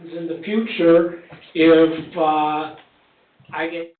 in the future, if, I get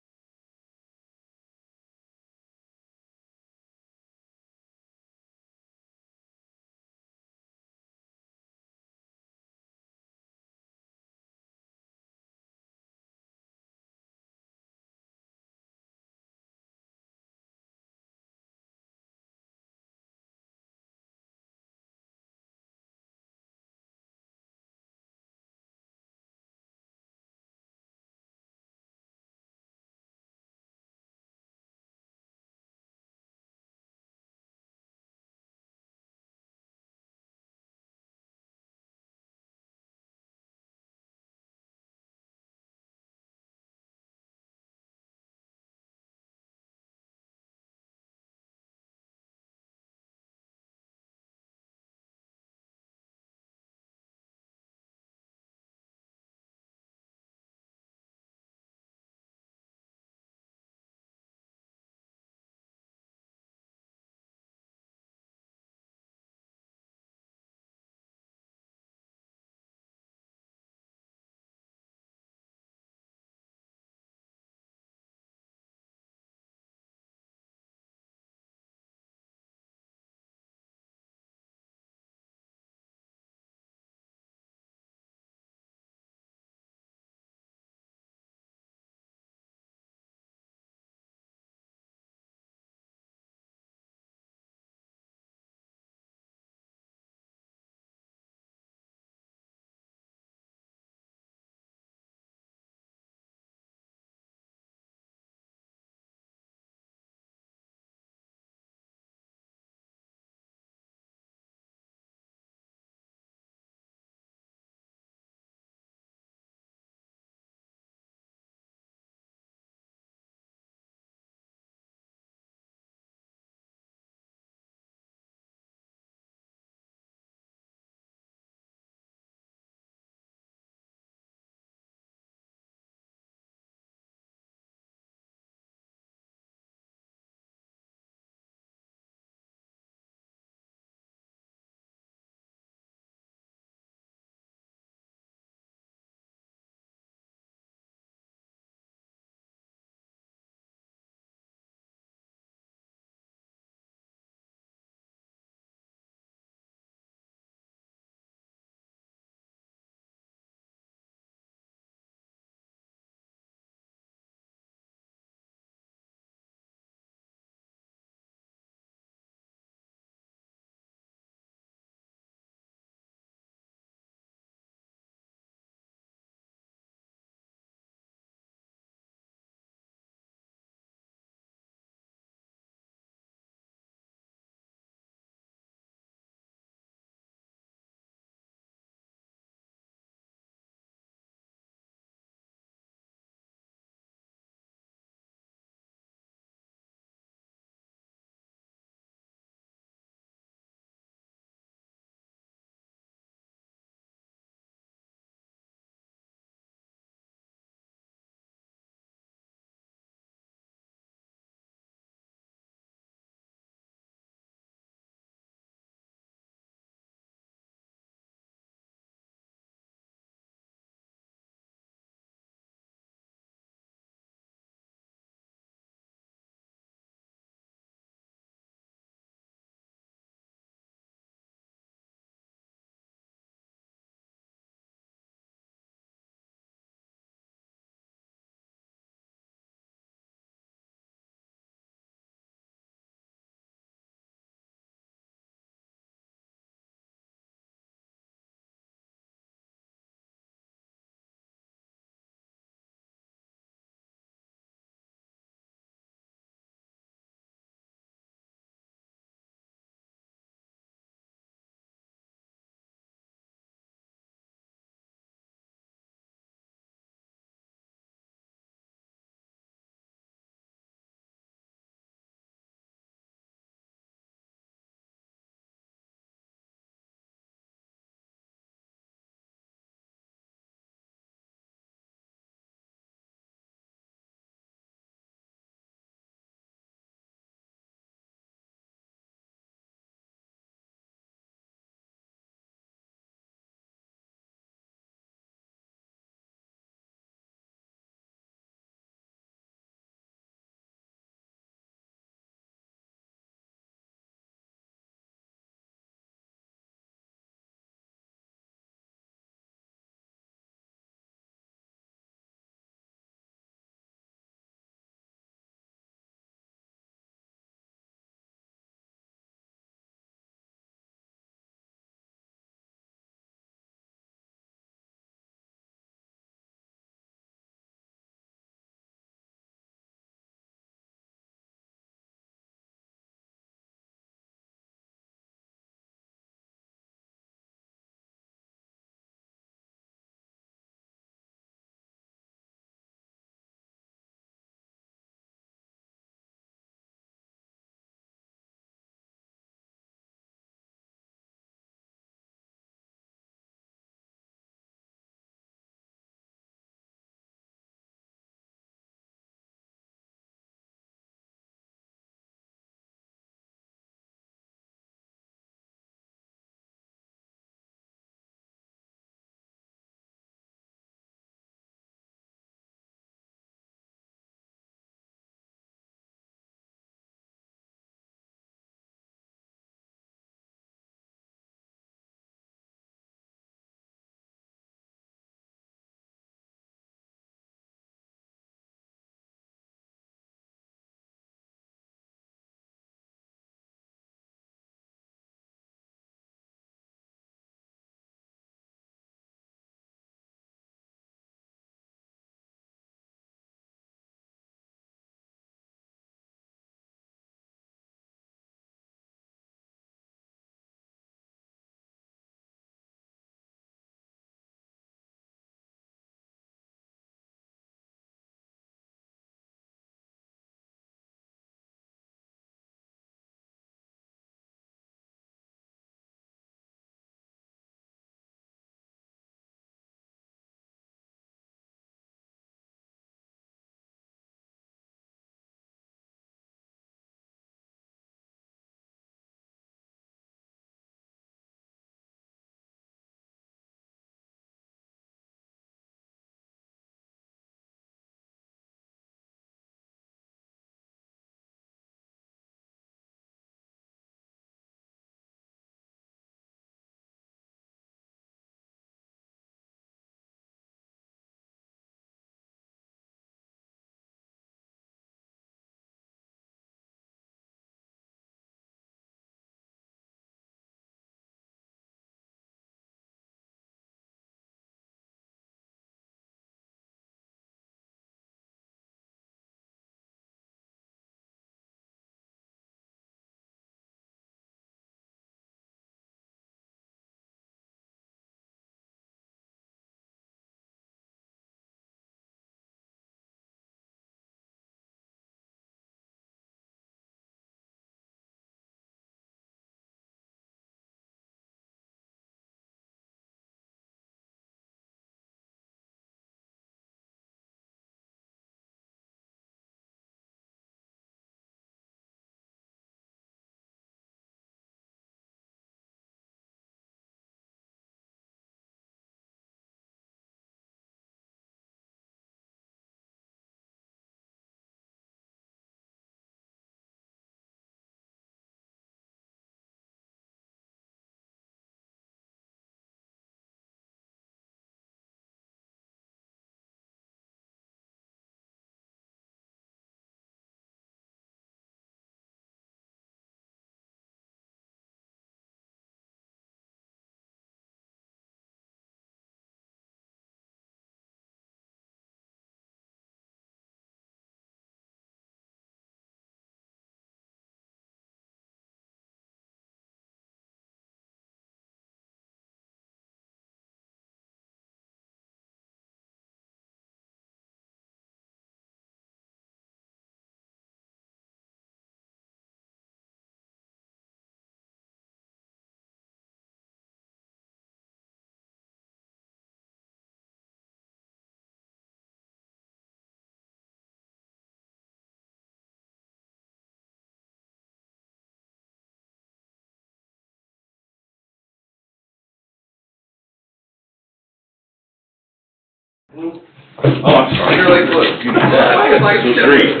Oh, I'm sorry. You're like, look, you know that. This was great.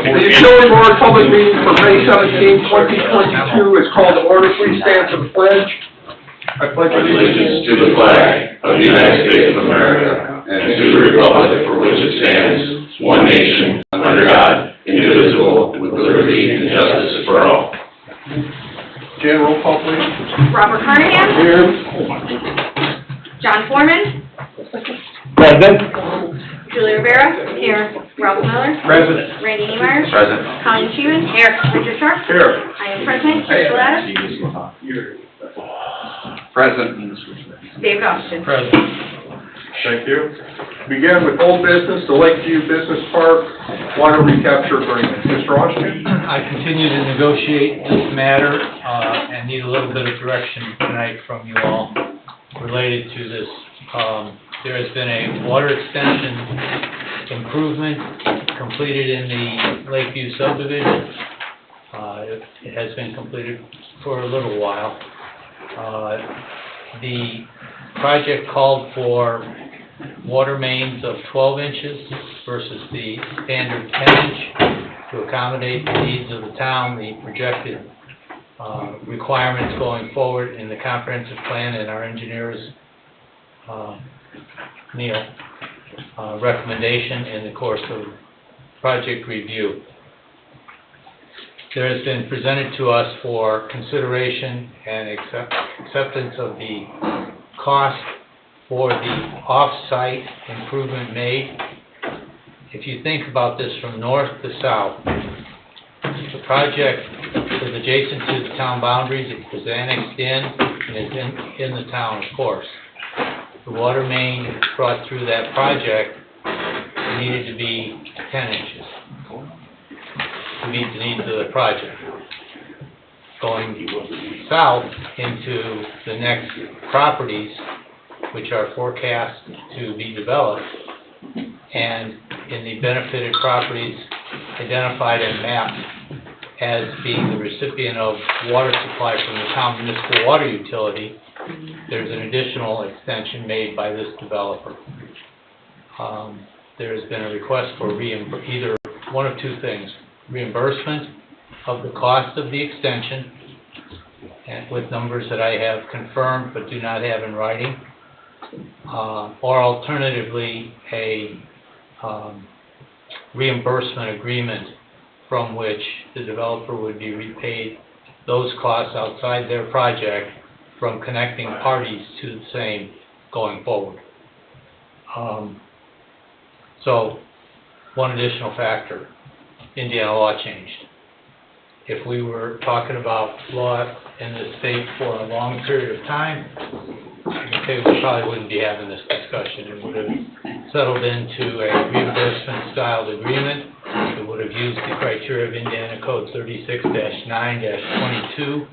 The utility board public meeting for May 17, 2022 is called to order. Please stand for the pledge. I pledge Allegiance to the flag of the United States of America and to the republic for which it stands, one nation, under God, indivisible, with liberty and justice for all. Jan, roll call, please. Robert Carnahan. Here. John Foreman. Present. Julie Rivera. Here. Ralph Miller. President. Randy Niemeyer. Present. Colleen Sheehan. Here. Richard Sharp. Here. I am present. Hey. Keith Gladys. Present. David Austin. Present. Thank you. Begin with old business, the Lakeview Business Park water recapture agreement. Mr. Austin? I continue to negotiate this matter, and need a little bit of direction tonight from you all related to this. There has been a water extension improvement completed in the Lakeview subdivision. It has been completed for a little while. The project called for water mains of 12 inches versus the standard 10 inch to accommodate the needs of the town, the projected requirements going forward in the comprehensive plan and our engineers, Neil, recommendation in the course of project review. There has been presented to us for consideration and acceptance of the cost for the off-site improvement made. If you think about this from north to south, the project is adjacent to the town boundaries. It was annexed in and is in the town, of course. The water main brought through that project needed to be 10 inches to meet the needs of the project. Going south into the next properties, which are forecast to be developed, and in the benefited properties identified and mapped as being the recipient of water supply from the town municipal water utility, there's an additional extension made by this developer. There has been a request for either one of two things: reimbursement of the cost of the extension, and with numbers that I have confirmed but do not have in writing, or alternatively a reimbursement agreement from which the developer would be repaid those costs outside their project from connecting parties to the same going forward. So, one additional factor, Indiana law changed. If we were talking about law in the state for a long period of time, I can say we probably wouldn't be having this discussion. It would have settled into a reimbursement-styled agreement. It would have used the criteria of Indiana Code 36-9-22,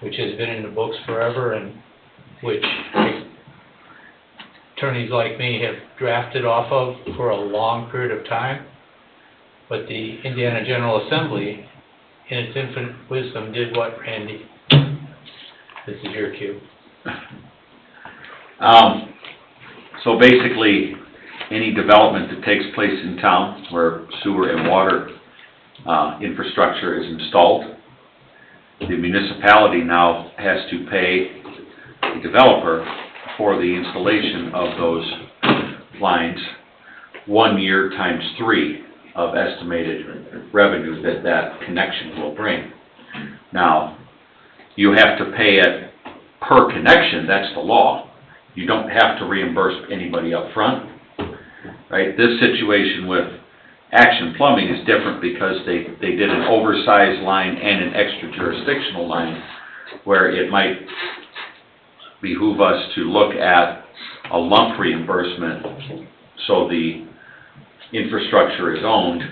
which has been in the books forever and which attorneys like me have drafted off of for a long period of time. But the Indiana General Assembly, in its infinite wisdom, did what, Randy? This is your cue. So basically, any development that takes place in town where sewer and water infrastructure is installed, the municipality now has to pay the developer for the installation of those lines 1 year times 3 of estimated revenue that connection will bring. Now, you have to pay it per connection, that's the law. You don't have to reimburse anybody up front, right? This situation with Action Plumbing is different because they did an oversized line and an extra jurisdictional line where it might behoove us to look at a lump reimbursement so the infrastructure is owned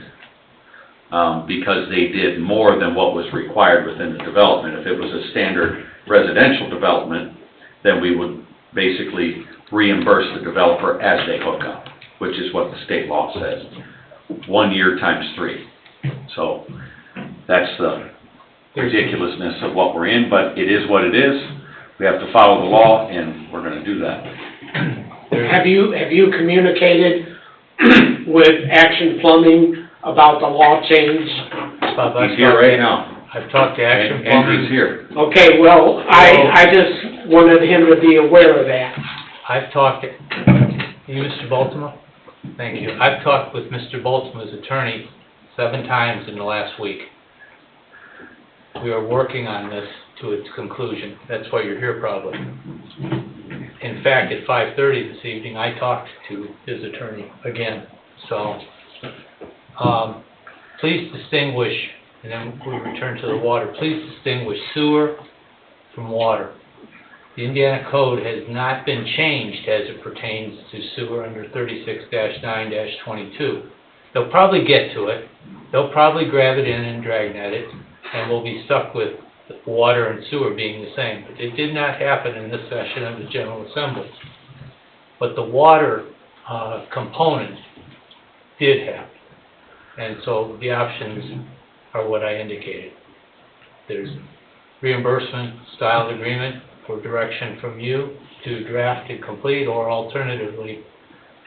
because they did more than what was required within the development. If it was a standard residential development, then we would basically reimburse the developer as they hook up, which is what the state law says. 1 year times 3. So that's the ridiculousness of what we're in, but it is what it is. we have to follow the law, and we're gonna do that. Have you communicated with Action Plumbing about the law change? Bob, I've He's here talked- right now. I've talked to Action And Andrew's Plumbing. here. Okay, well, I just wanted him to be aware of that. I've talked to, you, Mr. Baltimore? Thank you. I've talked with Mr. Baltimore's attorney 7 times in the last week. We are working on this to its conclusion. That's why you're here probably. In fact, at 5:30 this evening, I talked to his attorney again. So, please distinguish, and then we return to the water, please distinguish sewer from water. The Indiana Code has not been changed as it pertains to sewer under 36-9-22. They'll probably get to it, they'll probably grab it in and dragnet it, and we'll be stuck with water and sewer being the same. But it did not happen in this session of the General Assembly. But the water component did happen. And so the options are what I indicated. There's reimbursement style agreement for direction from you to draft and complete, or alternatively,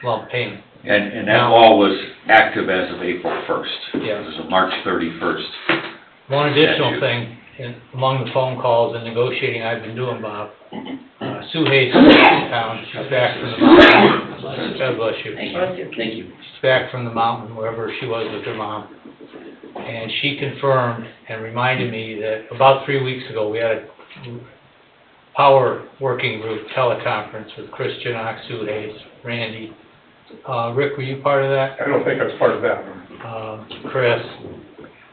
lump payment. And that law was active as of April 1st. Yes. It was a March 31st. One additional Statute. thing, among the phone calls and negotiating I've been doing, Bob, Sue Hayes is in town. She's back from the mountain. God bless you. Thank you. She's back from the mountain, wherever she was with her mom. And she confirmed and reminded me that about 3 weeks ago, we had a power working group teleconference with Chris Janock, Sue Hayes, Randy. Rick, were you part of that? I don't think I was part of that. Chris.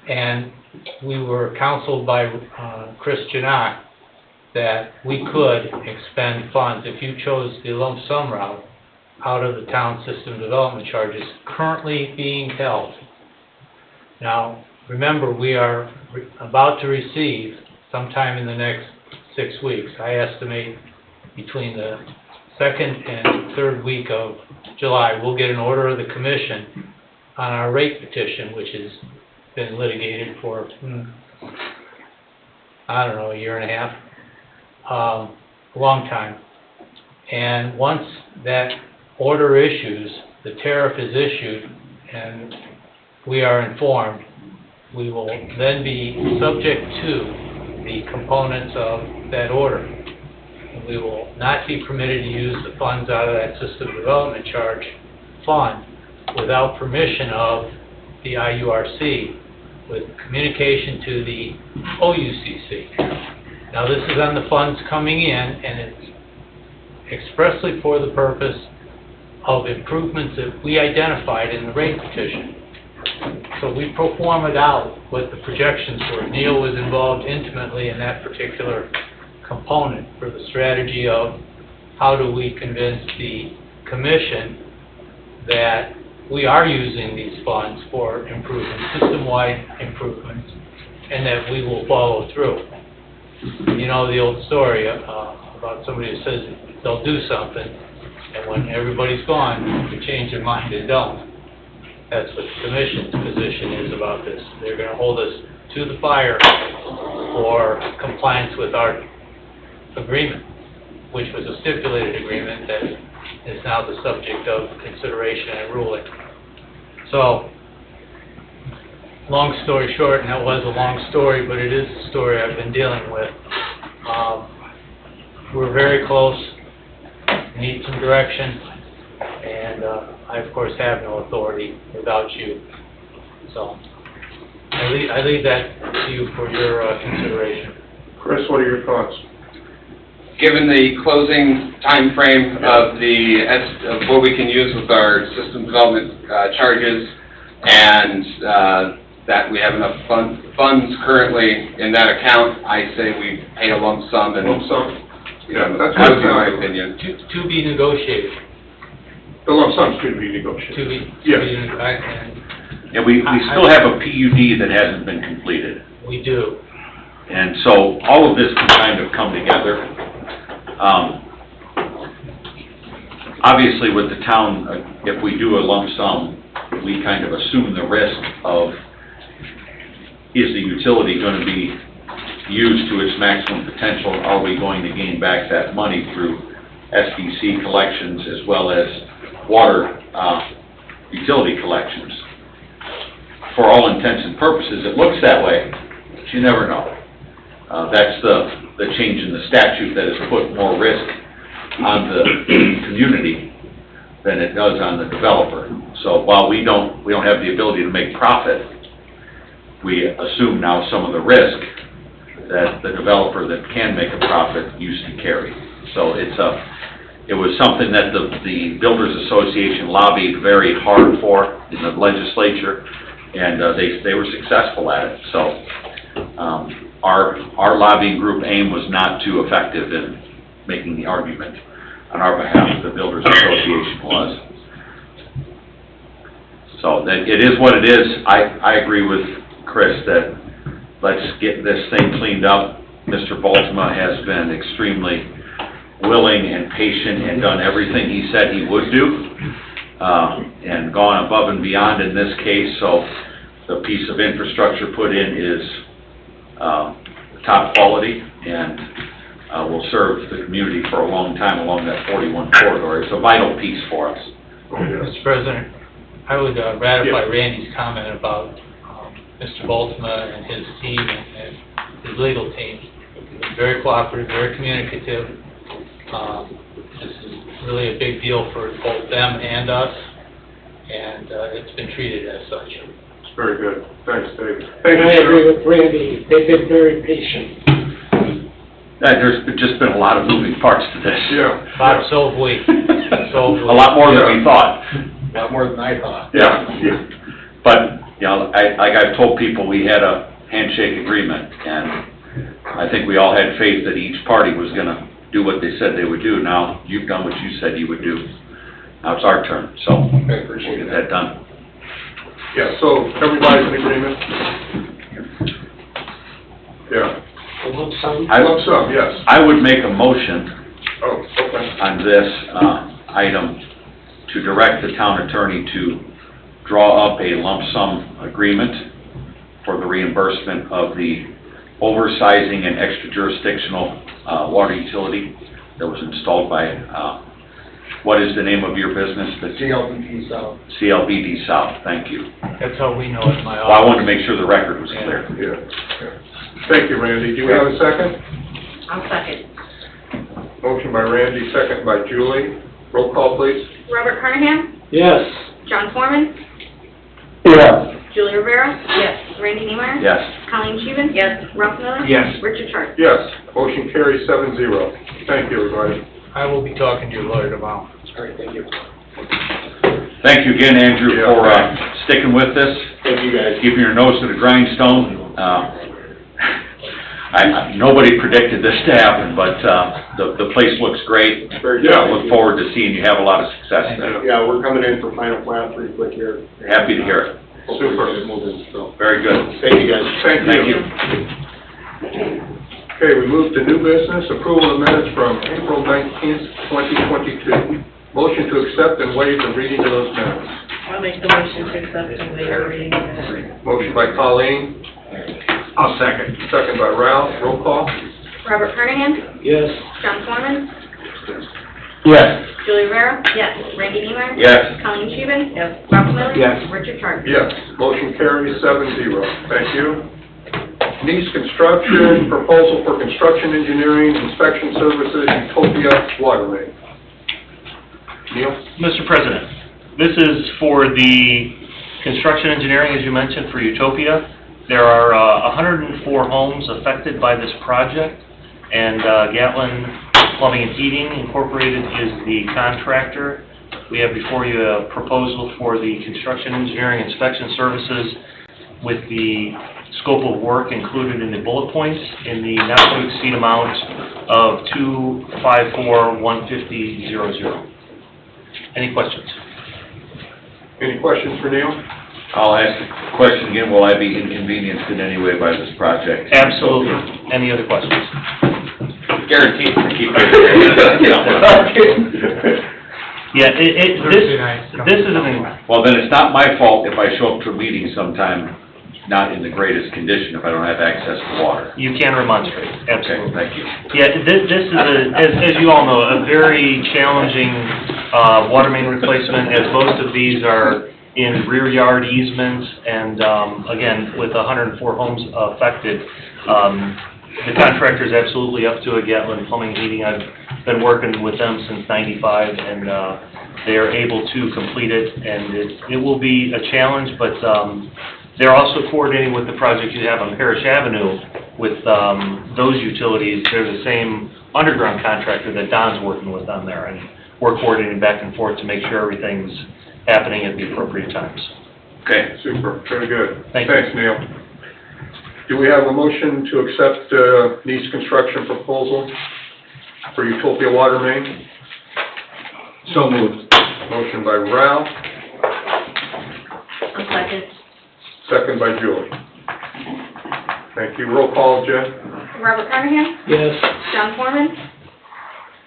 And we were counseled by Chris Janock that we could expend funds, if you chose the lump sum route, out of the town system development charges currently being held. Now, remember, we are about to receive, sometime in the next 6 weeks, I estimate between the 2nd and 3rd week of July, we'll get an order of the commission on our rate petition, which has been litigated for, I don't know, a year and a half, a long time. And once that order issues, the tariff is issued, and we are informed, we will then be subject to the components of that order. We will not be permitted to use the funds out of that system development charge fund without permission of the IURC, with communication to the OUCC. Now, this is on the funds coming in, and it's expressly for the purpose of improvements that we identified in the rate petition. So we pro-formed out what the projections were. Neil was involved intimately in that particular component for the strategy of how do we convince the commission that we are using these funds for improvements, system-wide improvements, and that we will follow through. You know the old story about somebody who says they'll do something, and when everybody's gone, they change their mind and don't. That's what the commission's position is about this. They're going to hold us to the fire for compliance with our agreement, which was a stipulated agreement that is now the subject of consideration and ruling. So, long story short, and that was a long story, but it is the story I've been dealing with. We're very close, need some direction, and I, of course, have no authority without you. So, I leave that to you for your consideration. Chris, what are your thoughts? Given the closing time frame of of what we can use with our system development charges, and that we have enough funds currently in that account, I say we pay a lump sum and Lump sum? Yeah, that's that would be what my it sounds. opinion. To be negotiated. The lump sum's going to be negotiated. To be, Yes. and Yeah, we still have a PUD that hasn't been completed. we do. And so all of this can kind of come together. Obviously, with the town, if we do a lump sum, we kind of assume the risk of, is the utility going to be used to its maximum potential? Are we going to gain back that money through SDC collections as well as water, utility collections? For all intents and purposes, it looks that way, but you never know. That's the change in the statute that has put more risk on the community than it does on the developer. So while we don't have the ability to make profit, we assume now some of the risk that the developer that can make a profit used to carry. So it was something that the Builders Association lobbied very hard for in the legislature, and they were successful at it. So our lobbying group AIM was not too effective in making the argument on our behalf. The Builders Association was. So that it is what it is. I agree with Chris that let's get this thing cleaned up. Mr. Baltima has been extremely willing and patient and done everything he said he would do, and gone above and beyond in this case. So the piece of infrastructure put in is top quality and will serve the community for a long time along that 41 corridor. It's a vital piece for us. Mr. President, I would ratify Randy's comment about Mr. Baltima and his team and his legal team. Very cooperative, very communicative. This is really a big deal for both them and us, and it's been treated as such. It's very good. Thanks, Dave. And I agree with Randy, they've been very patient. There's just been a lot of moving parts to this. Yeah. Bob, so have we. So have we. A lot more than we thought. A lot more than I thought. Yeah. But, you know, like I've told people, we had a handshake agreement, and I think we all had faith that each party was gonna do what they said they would do. Now, you've done what you said you would do. Now it's our turn, so we'll get that done. Yeah, so everybody's in agreement? Yeah. A lump sum. Lump sum, yes. I would make a motion Oh, okay. on this item to direct the town attorney to draw up a lump sum agreement for the reimbursement of the oversizing and extra jurisdictional water utility that was installed by, what is the name of your business? CLBD South. CLBD South, thank you. That's how we know it in my Well, I wanted to office. make sure the record was clear. Yeah. Thank you, Randy. Do you have a second? I'll second. Motion by Randy, second by Julie. Roll call, please. Robert Carnahan? Yes. John Foreman? Yeah. Julie Rivera? Yes. Randy Niemeyer? Yes. Colleen Scheven? Yes. Ralph Miller? Yes. Richard Sharp? Yes. Motion carries 7-0. Thank you, everybody. I will be talking to your lawyer tomorrow. All right, thank you. Thank you again, Andrew, Yeah, for thanks. sticking with this, Thank you, guys. keeping your nose to the grindstone. Nobody predicted this to happen, but the place looks great. Very good. I look forward to seeing you have a lot of success there. Yeah, we're coming in for final plat pretty quick here. Happy to hear it. Super. Very good. Thank you, guys. Thank Thank you. Okay, we move to new business, approval of minutes from April 19th, 2022. Motion to accept and waive the reading of those minutes. I'll make the motion to accept and waive the reading of the minutes. Motion by Colleen, I'll second. second by Ralph. Roll call. Robert Carnahan? Yes. John Foreman? Yes. Julie Rivera? Yes. Randy Niemeyer? Yes. Colleen Scheven? Yes. Ralph Miller? Yes. Richard Sharp? Yes. Motion carries 7-0. Thank you. Nice Construction, proposal for construction engineering, inspection services, Utopia Water Main. Neil? Mr. President, this is for the construction engineering, as you mentioned, for Utopia. There are 104 homes affected by this project, and Gatlin Plumbing and Heating Incorporated is the contractor. We have before you a proposal for the construction engineering inspection services with the scope of work included in the bullet points in the not to exceed amount of $254,150,00. Any questions? Any questions for Neil? I'll ask the question again, will I be inconvenienced in any way by this project? Absolutely. Any other questions? Guaranteed. Keep Yeah, Thursday night. this is an, Well, then it's not my fault if I show up to a meeting sometime not in the greatest condition if I don't have access to water. You can remonstrate, Okay, absolutely. thank you. Yeah, this is as you all know, a very challenging, water main replacement, as most of these are in rear yard easements, and, again, with 104 homes affected, the contractor's absolutely up to it, Gatlin Plumbing and Heating. I've been working with them since '95, and, they are able to complete it, and it will be a challenge, but, they're also coordinating with the project you have on Parish Avenue with, those utilities. They're the same underground contractor that Don's working with on there, and we're coordinating back and forth to make sure everything's happening at the appropriate times. Okay, super, very good. Thank you. Thanks, Neil. Do we have a motion to accept Neese Construction proposal for Utopia Water Main? So moved. Motion by Ralph, A second. second by Julie. Thank you. Roll call, Jen? Robert Carnahan? Yes. John Foreman?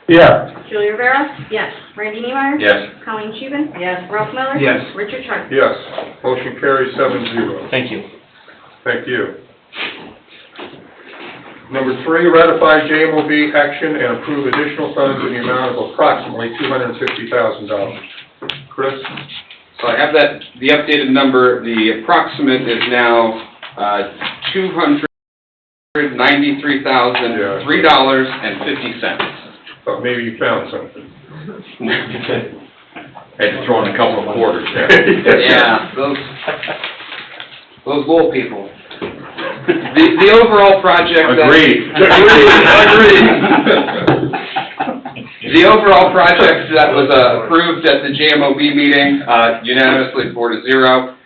Yeah. Julie Rivera? Yes. Randy Neemeyer? Yes. Colleen Scheven? Yes. Ralph Miller? Yes. Richard Sharp? Yes. Motion carries 7-0. Thank you. Thank you. Number 3, ratify JMOB action and approve additional funds in the amount of approximately $250,000. Chris? So I have that, the updated number, the approximate is now, $293,003.50. Thought maybe you found something. Had to throw in a couple of quarters there. Yeah, those little people. The overall project. Agreed. Agreed. The overall project that was approved at the JMOB meeting unanimously 4-0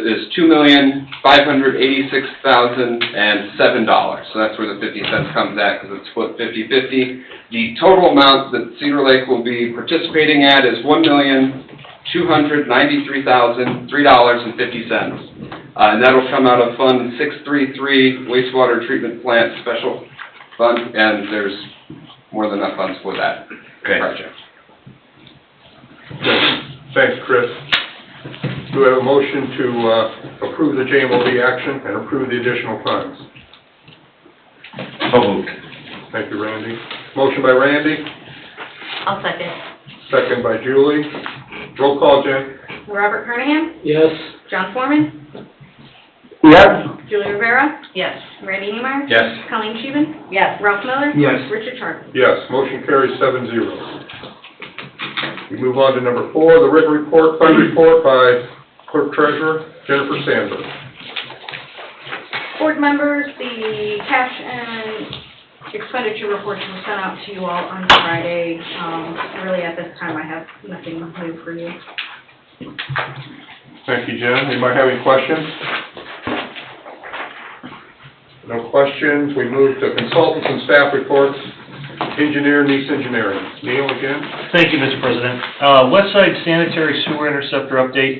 is $2,586,007. So that's where the 50 cents comes at, because it's split 50-50. The total amount that Cedar Lake will be participating at is $1,293,003.50. And that'll come out of Fund 633 Wastewater Treatment Plant Special Fund, and there's more than enough funds for that Okay. project. Thanks, Chris. Do we have a motion to approve the JMOB action and approve the additional funds? So moved. Thank you, Randy. Motion by Randy, I'll second. second by Julie. Roll call, Jen? Robert Carnahan? Yes. John Foreman? Yes. Julie Rivera? Yes. Randy Neemeyer? Yes. Colleen Scheven? Yes. Ralph Miller? Yes. Richard Sharp? Yes, motion carries 7-0. We move on to number 4, the written report, fund report by Clerk Treasurer Jennifer Sandberg. Board members, the cash and expenditure reports were sent out to you all on Friday. Really, at this time, I have nothing new for you. Thank you, Jen. Anybody have any questions? No questions. We move to consultants and staff reports. Engineer, Neese Engineering. Neil again? Thank you, Mr. President. Westside Sanitary Sewer Interceptor update.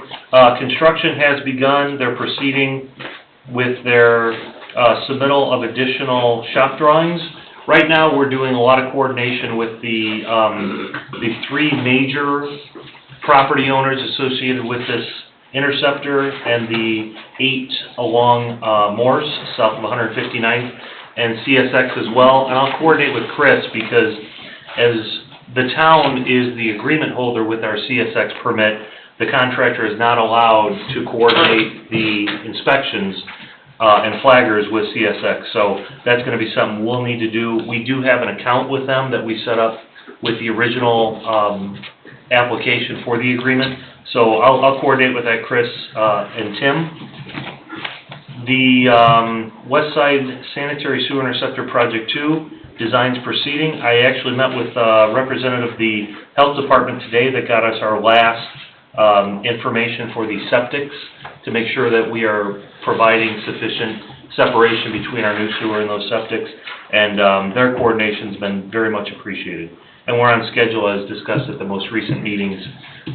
Construction has begun. They're proceeding with their submittal of additional shop drawings. Right now, we're doing a lot of coordination with the 3 major property owners associated with this interceptor and the 8 along Morse, south of 159th, and CSX as well. And I'll coordinate with Chris, because as the town is the agreement holder with our CSX permit, the contractor is not allowed to coordinate the inspections and flaggers with CSX. So that's going to be something we'll need to do. We do have an account with them that we set up with the original application for the agreement. So I'll coordinate with that, Chris and Tim. The Westside Sanitary Sewer Interceptor Project 2, design's proceeding. I actually met with a representative of the Health Department today that got us our last information for the septics to make sure that we are providing sufficient separation between our new sewer and those septics. And their coordination's been very much appreciated. And we're on schedule, as discussed at the most recent meetings.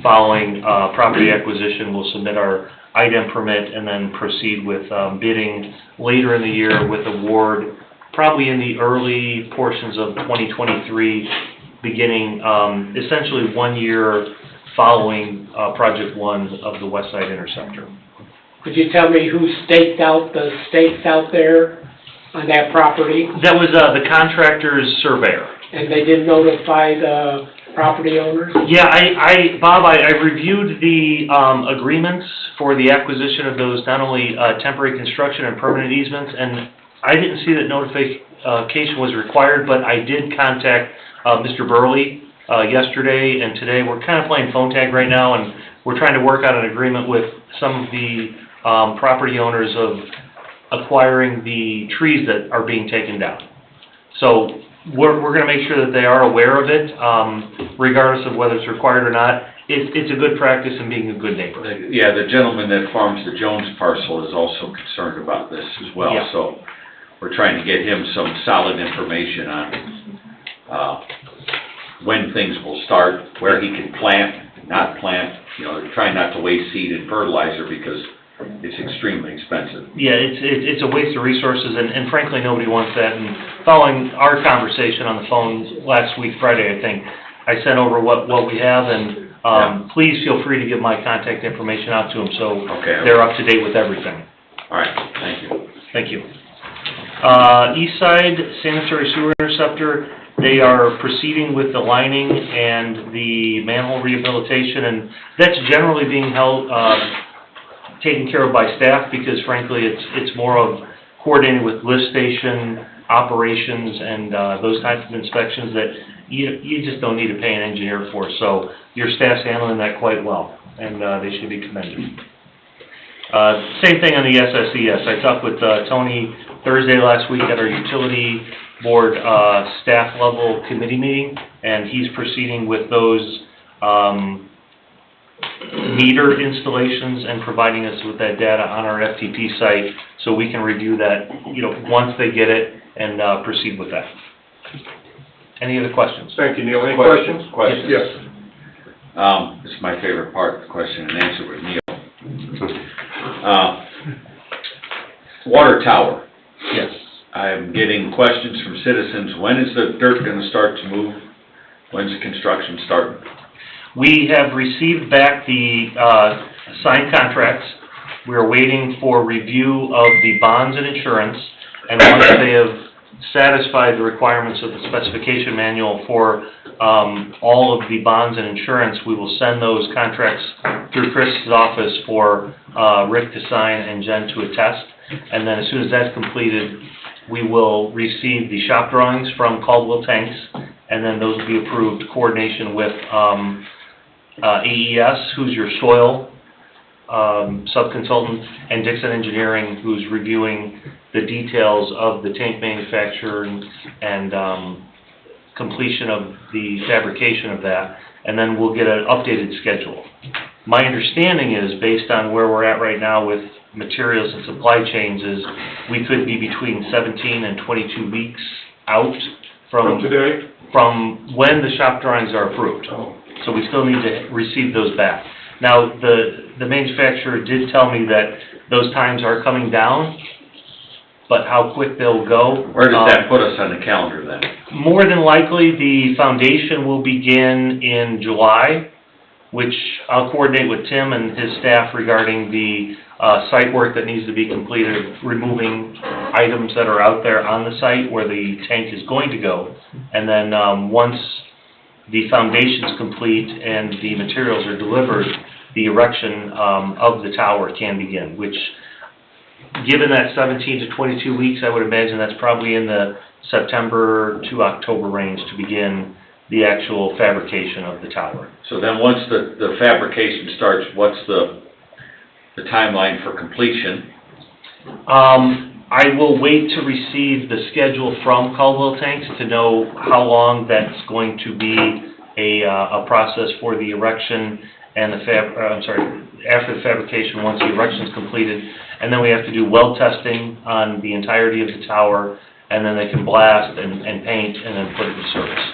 Following property acquisition, we'll submit our IDEM permit and then proceed with bidding later in the year with award, probably in the early portions of 2023, beginning essentially 1 year following Project 1 of the Westside Interceptor. Could you tell me who staked out the stakes out there on that property? That was, the contractor's surveyor. And they didn't notify the property owners? Yeah, Bob, I reviewed the, agreements for the acquisition of those, not only, temporary construction and permanent easements, and I didn't see that notification was required, but I did contact, Mr. Burley, yesterday and today. We're kind of playing phone tag right now, and we're trying to work out an agreement with some of the, property owners of acquiring the trees that are being taken down. So, we're gonna make sure that they are aware of it, regardless of whether it's required or not. It's a good practice in being a good neighbor. Yeah, the gentleman that farms the Jones parcel is also concerned about this as well, Yeah. so we're trying to get him some solid information on, when things will start, where he can plant, not plant, you know, trying not to waste seed and fertilizer because it's extremely expensive. Yeah, it's a waste of resources, and frankly, nobody wants that. And following our conversation on the phone last week, Friday, I think, I sent over what we have, and, please feel free to give my contact information out to them, so Okay. they're up to date with everything. All right, thank you. Thank you. East Side Sanitary Sewer Interceptor, they are proceeding with the lining and the manhole rehabilitation, and that's generally being held, taken care of by staff, because frankly, it's more of coordinating with lift station operations and, those types of inspections that you just don't need to pay an engineer for, so your staff's handling that quite well, and, they should be commended. Same thing on the SSES. I talked with, Tony Thursday last week at our utility board, staff level committee meeting, and he's proceeding with those, meter installations and providing us with that data on our FTP site, so we can review that, once they get it, and, proceed with that. Any other questions? Thank you, Neil. Any questions? Questions? Yes. This is my favorite part, the question and answer with Neil. Water tower. Yes. I'm getting questions from citizens. When is the dirt gonna start to move? When's the construction starting? We have received back the, signed contracts. We're waiting for review of the bonds and insurance, and once they have satisfied the requirements of the specification manual for, all of the bonds and insurance, we will send those contracts through Chris's office for, Rick to sign and Jen to attest. And then as soon as that's completed, we will receive the shop drawings from Caldwell Tanks, and then those will be approved, coordination with, AES, who's your soil, subconsultant, and Dixon Engineering, who's reviewing the details of the tank manufacture and completion of the fabrication of that, and then we'll get an updated schedule. My understanding is, based on where we're at right now with materials and supply chains, is we could be between 17 and 22 weeks out From today? from when the shop drawings are approved. Oh. So we still need to receive those back. Now, the manufacturer did tell me that those times are coming down, but how quick they'll go. Where does that put us on the calendar then? More than likely, the foundation will begin in July, which I'll coordinate with Tim and his staff regarding the site work that needs to be completed, removing items that are out there on the site where the tank is going to go. And then once the foundation's complete and the materials are delivered, the erection of the tower can begin, which, given that 17 to 22 weeks, I would imagine that's probably in the September to October range to begin the actual fabrication of the tower. So then once the fabrication starts, what's the timeline for completion? I will wait to receive the schedule from Caldwell Tanks to know how long that's going to be a process for the erection and after the fabrication, once the erection is completed. And then we have to do weld testing on the entirety of the tower, and then they can blast and paint and then put it in service.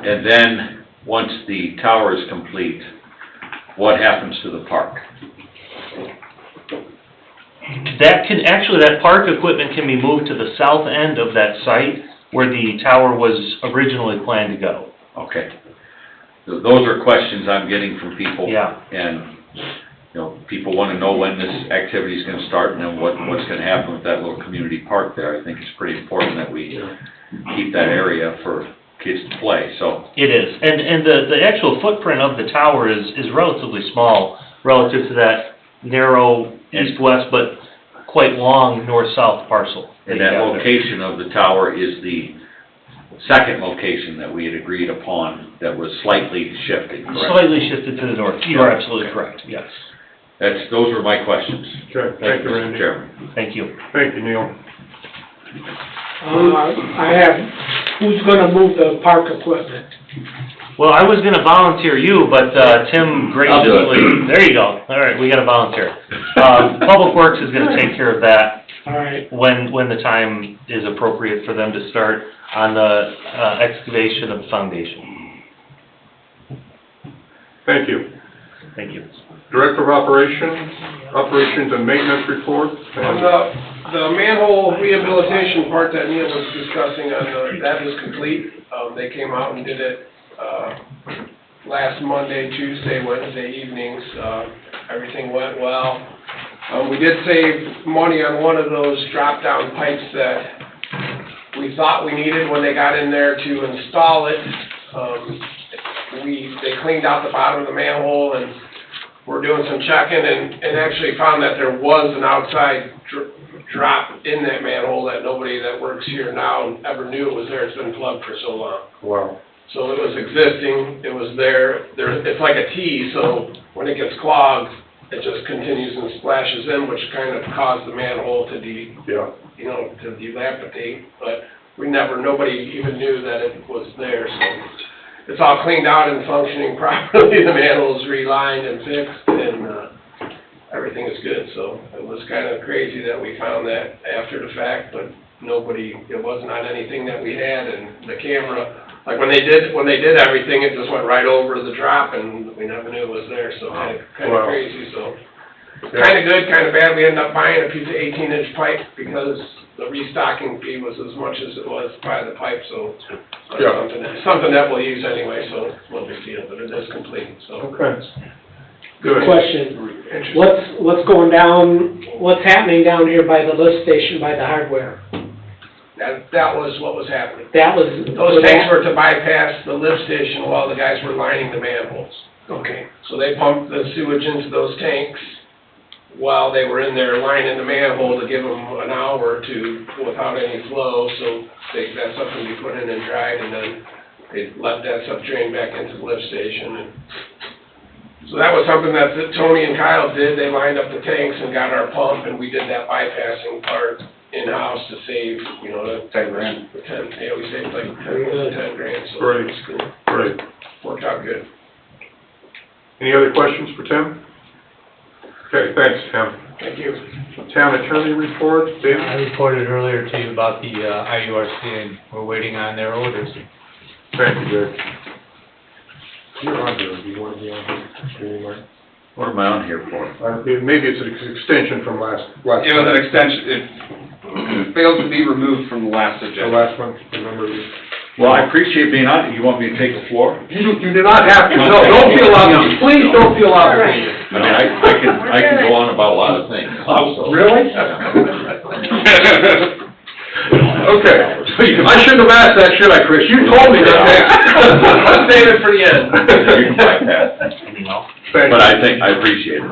And then, once the tower is complete, what happens to the park? That park equipment can be moved to the south end of that site where the tower was originally planned to go. Okay. Those are questions I'm getting from people. Yeah. And people wanna know when this activity's gonna start and then what's gonna happen with that little community park there. I think it's pretty important that we keep that area for kids to play, so. It is, and the actual footprint of the tower is relatively small relative to that narrow east-west, but quite long north-south parcel. And that location of the tower is the second location that we had agreed upon that was slightly shifted, correct? Slightly shifted to the north, you are absolutely correct, yes. Those were my questions. Okay, thank you, Mr. Randy. Chairman. Thank you. Thank you, Neil. I have, who's gonna move the park equipment? Well, I was gonna volunteer you, but, Tim I'll do graciously, there you go, all right, we got a volunteer. Public Works is gonna take care of that All right, when the time is appropriate for them to start on the, excavation of the foundation. Thank you. Thank you. Director of Operations and Maintenance report. On the manhole rehabilitation part that Neil was discussing, that is complete. They came out and did it, last Monday, Tuesday, Wednesday evenings. Everything went well. We did save money on one of those drop-down pipes that we thought we needed when they got in there to install it. They cleaned out the bottom of the manhole, and we're doing some checking, and actually found that there was an outside drop in that manhole that nobody that works here now ever knew it was there. It's been plugged for so long. Wow. So it was existing, it was there, it's like a T, so when it gets clogged, it just continues and splashes in, which kind of caused the manhole to to dilapidate, but nobody even knew that it was there, so it's all cleaned out and functioning properly. The manhole's relined and fixed, and everything is good, so it was kind of crazy that we found that after the fact, but it wasn't on anything that we had, and the camera, like when they did everything, it just went right over the drop, and we never knew it was there, so kind of crazy, so. Kind of good, kind of bad. We ended up buying a piece of 18-inch pipe because the restocking fee was as much as it was to buy the pipe, so something that we'll use anyway, so no big deal, but it is complete, so. Okay. Good. question, Interesting. what's happening down here by the lift station, by the hardware? That was what was happening. That was. Those tanks were to bypass the lift station while the guys were lining the manholes. Okay, So they pumped the sewage into those tanks while they were in there lining the manhole to give them an hour or two without any flow, so that stuff can be put in and dried, and then they let that stuff drain back into the lift station. And so that was something that Tony and Kyle did. They lined up the tanks and got our pump, and we did that bypassing part in-house to save, the 10 grand. Yeah, we saved like 10 grand, so Great. it's good. Great. Worked out good. Any other questions for Tim? Okay, thanks, Tim. Thank you. Town attorney report, I David? reported earlier to you about the IURC, and we're waiting on their orders. Thank you, Dick. You're on there, do you want to be on here? What am I on here for? Maybe it's an extension from last It was an time. extension, it failed to be removed from the last The agenda. last one, remember? Well, I appreciate being on, you want me to take the floor? You do not have to, no, don't feel obligated, please don't feel obligated. I mean, I can go on about a lot of things. also. Really? Yeah. Okay, I shouldn't have asked that, should I, Chris? You told me that. Let's save it for the end. You can bypass. Anything else? Thank But you. I appreciate it.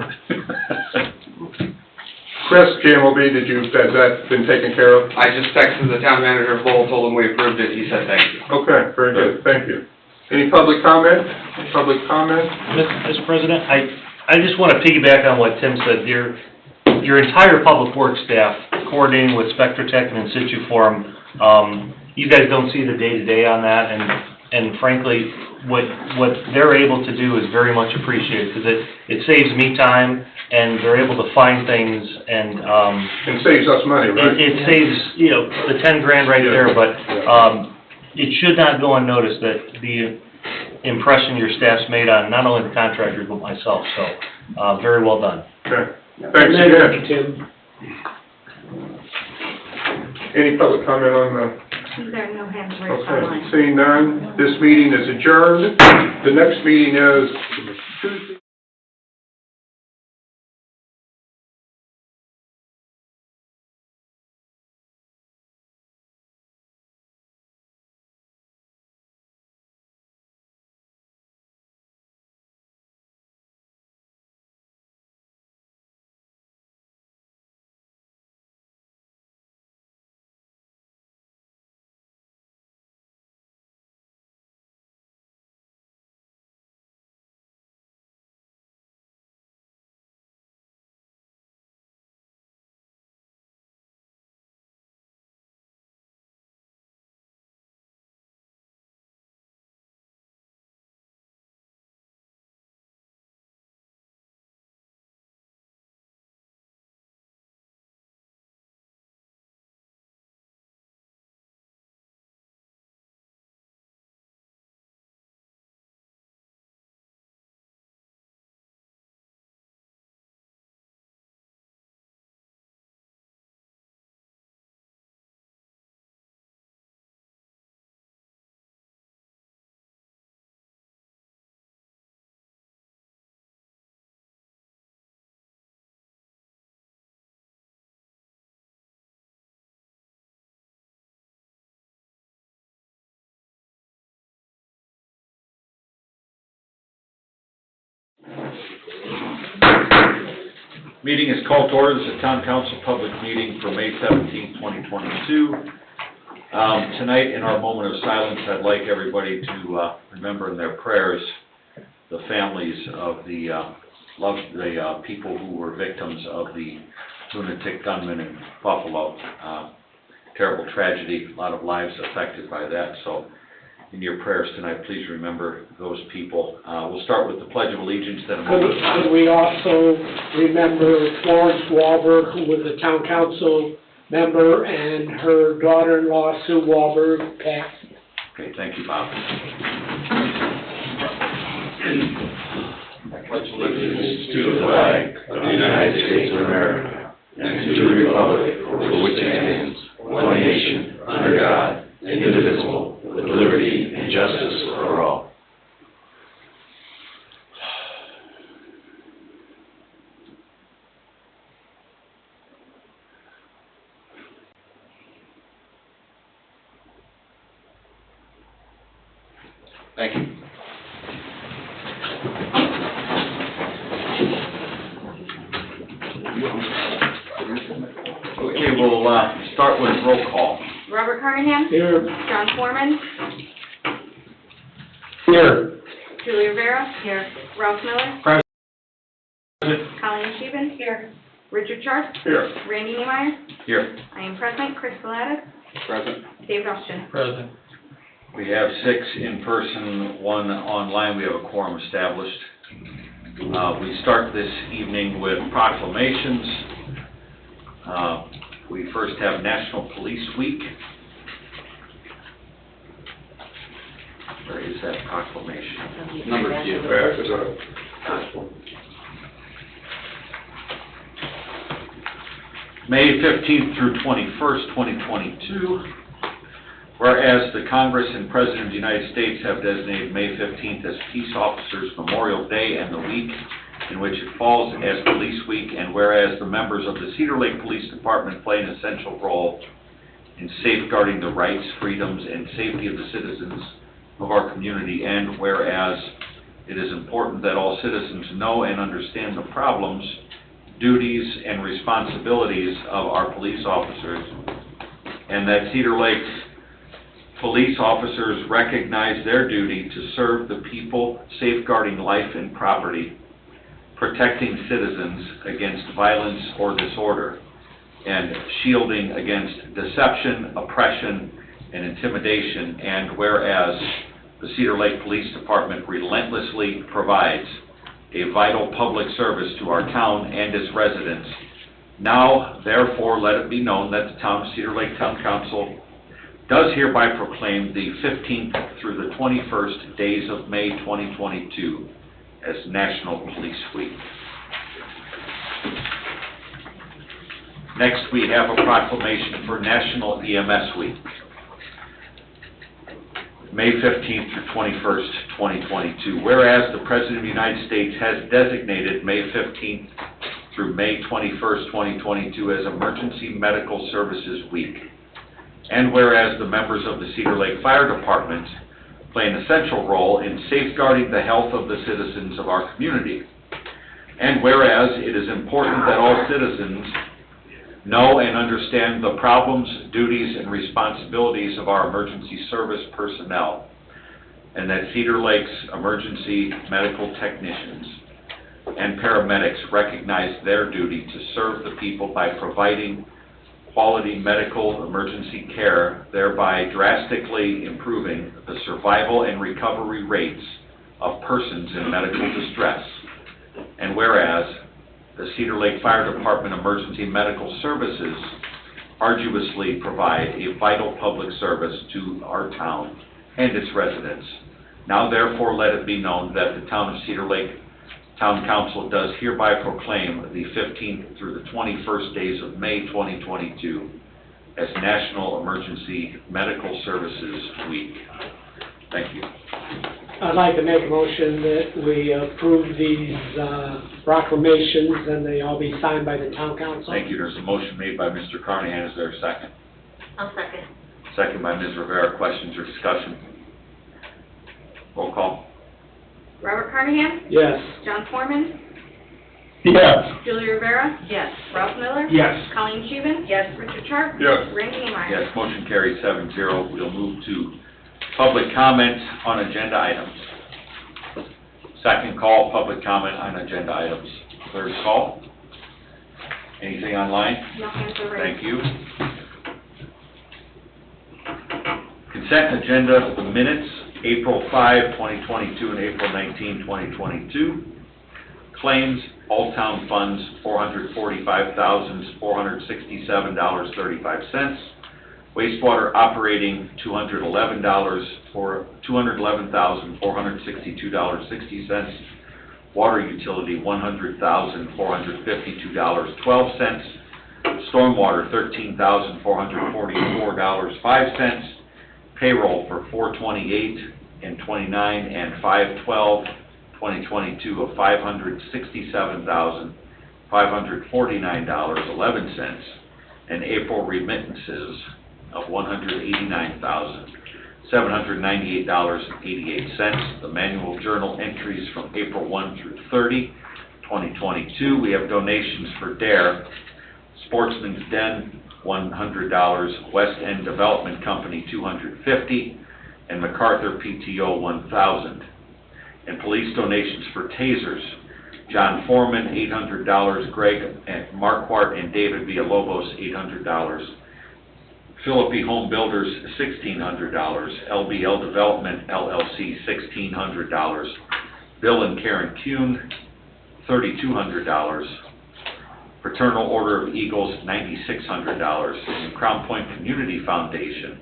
Chris, JMOB, has that been taken care of? I just texted the town manager of Lowell, told him we approved it, he said thank you. Okay, very good, thank you. Any public comment? Public comment? Mr. President, I just want to piggyback on what Tim said. Your entire public works staff, coordinating with Spectra Tech and In Situ Forum, you guys don't see the day-to-day on that, and frankly, what they're able to do is very much appreciated, because it saves me time, and they're able to find things, and And saves us money, right? it saves, the 10 grand right there, but it should not go unnoticed that the impression your staff's made on not only the contractors, but myself, so, very well done. Okay, thanks Thank again. you, Tim. Any public comment on the, There are no hands raised okay, online. seeing none, this meeting is adjourned. The next meeting is Tuesday. Meeting is called to order. This is a town council public meeting for May 17, 2022. Tonight, in our moment of silence, I'd like everybody to remember in their prayers the families of the people who were victims of the lunatic gunman in Buffalo. Terrible tragedy, a lot of lives affected by that. So in your prayers tonight, please remember those people. We'll start with the Pledge of Allegiance, then a moment. Could we also remember Florence Wahlberg, who was a town council member, and her daughter-in-law, Sue Wahlberg, passed? Okay, thank you, Bob. I pledge allegiance to the flag of the United States of America and to the republic for which it stands, one nation, under God, indivisible, with liberty and justice for all. Thank you. Okay, we'll start with roll call. Robert Carnahan? Here. John Foreman? Here. Julie Rivera? Here. Ralph Miller? Present. Colleen Sheehan? Here. Richard Sharp? Here. Randy Niemeyer? Here. I am present. Chris Galatas? Present. David Austin? Present. We have 6 in person, 1 online. We have a quorum established. We start this evening with proclamations. We first have National Police Week. Where is that proclamation? Number 2. Back to the May 15th through 21st, 2022. Whereas the Congress and President of the United States have designated May 15th as Peace Officers Memorial Day and the week in which it falls as Police Week, and whereas the members of the Cedar Lake Police Department play an essential role in safeguarding the rights, freedoms, and safety of the citizens of our community, and whereas it is important that all citizens know and understand the problems, duties, and responsibilities of our police officers, and that Cedar Lake's police officers recognize their duty to serve the people, safeguarding life and property, protecting citizens against violence or disorder, and shielding against deception, oppression, and intimidation. And whereas the Cedar Lake Police Department relentlessly provides a vital public service to our town and its residents, now, therefore, let it be known that the Town of Cedar Lake Town Council does hereby proclaim the 15th through the 21st days of May 2022 as National Police Week. Next, we have a proclamation for National EMS Week. May 15th through 21st, 2022. Whereas the President of the United States has designated May 15th through May 21st, 2022 as Emergency Medical Services Week. And whereas the members of the Cedar Lake Fire Department play an essential role in safeguarding the health of the citizens of our community. And whereas it is important that all citizens know and understand the problems, duties, and responsibilities of our emergency service personnel, and that Cedar Lake's emergency medical technicians and paramedics recognize their duty to serve the people by providing quality medical emergency care, thereby drastically improving the survival and recovery rates of persons in medical distress. And whereas the Cedar Lake Fire Department Emergency Medical Services arduously provide a vital public service to our town and its residents. Now therefore let it be known that the Town of Cedar Lake Town Council does hereby proclaim the 15th through the 21st days of May 2022 as National Emergency Medical Services Week. Thank you. I'd like to make a motion that we approve these proclamations and they all be signed by the town council. Thank you. There's a motion made by Mr. Carnahan. Is there a second? I'll second. Second by Ms. Rivera. Questions or discussion? Roll call. Robert Carnahan? Yes. John Foreman? Yes. Julie Rivera? Yes. Ralph Miller? Yes. Colleen Scheven? Yes. Richard Sharp? Yes. Randy Engmeyer? Yes, motion carries 7-0. We'll move to public comment on agenda items. Second call, public comment on agenda items. Third call. Anything online? No hands are raised. Thank you. Consent agenda, the minutes, April 5, 2022 and April 19, 2022. Claims, All Town Funds, $445,467.35. Wastewater operating, $211 for $211,462.60. Water utility, $100,452.12. Stormwater, $13,444.05. Payroll for 4/28 and 29 and 5/12/2022 of $567,549.11, and April remittances of $189,798.88. The manual journal entries from April 1 through 30, 2022. We have donations for DARE, Sportsman's Den, $100, West End Development Company, $250, and MacArthur PTO, $1,000. And police donations for tasers, John Foreman, $800, Greg and Marquardt and David Villalobos, $800, Philippi Home Builders, $1,600, LBL Development LLC, $1,600, Bill and Karen Kuhn, $3,200, Fraternal Order of Eagles, $9,600, and Crown Point Community Foundation,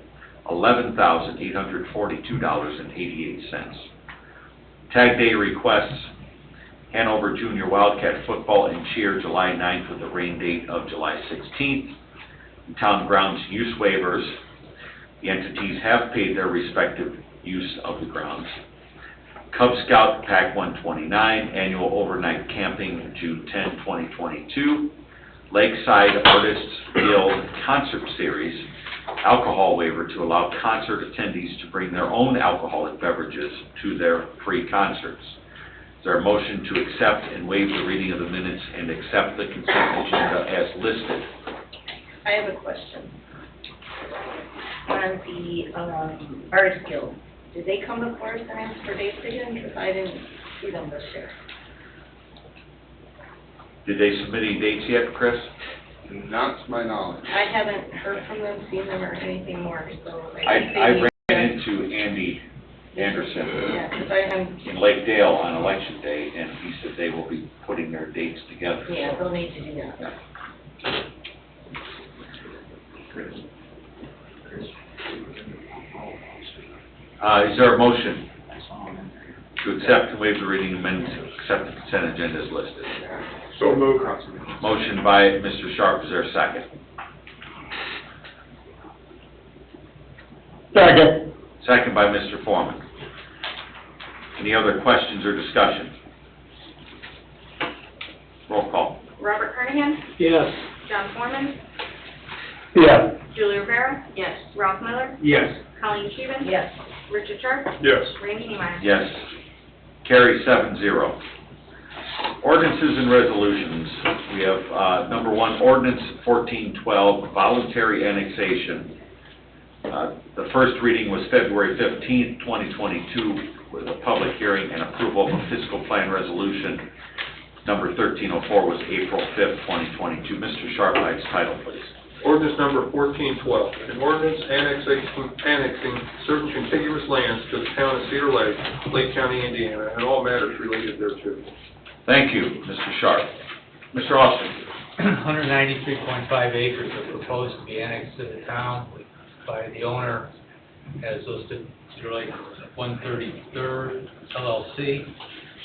$11,842.88. Tag Day requests, Hanover Junior Wildcat Football and Cheer, July 9th with a rain date of July 16th. And Town Grounds use waivers. The entities have paid their respective use of the grounds. Cub Scout Pack 129, annual overnight camping, June 10, 2022. Lakeside Artists Guild Concert Series, alcohol waiver to allow concert attendees to bring their own alcoholic beverages to their free concerts. Is there a motion to accept and waive the reading of the minutes and accept the consent agenda as listed? I have a question. On the, Artist Guild, did they come before us and ask for dates again? Because I didn't see them this year. Did they submit any dates yet, Chris? Not to my knowledge. I haven't heard from them, seen them, or anything more, so I think I they need ran into Andy Anderson Yeah, because I am, in Lake Dale on Election Day, and he said they will be putting their dates together. yeah, they'll need to do that. Is there a motion to accept and waive the reading of minutes, accept the consent agenda as listed? So moved. Motion by Mr. Sharp, is there a second? Second. Second by Mr. Foreman. Any other questions or discussion? Roll call. Robert Carnahan? Yes. John Foreman? Yes. Julie Rivera? Yes. Ralph Miller? Yes. Colleen Scheven? Yes. Richard Sharp? Yes. Randy Engmeyer? Yes. Carry 7-0. Ordinances and resolutions. We have, number one, ordinance 1412, voluntary annexation. The first reading was February 15th, 2022, with a public hearing and approval of a fiscal plan resolution. Number 1304 was April 5th, 2022. Mr. Sharp, by its title, please. Ordinance number 1412, an ordinance annexing certain contiguous lands to the town of Cedar Lake, Lake County, Indiana, and all matters related thereto. Thank you, Mr. Sharp. Mr. Austin. 193.5 acres are proposed to be annexed to the town by the owner as listed, Cedar Lake 133rd LLC.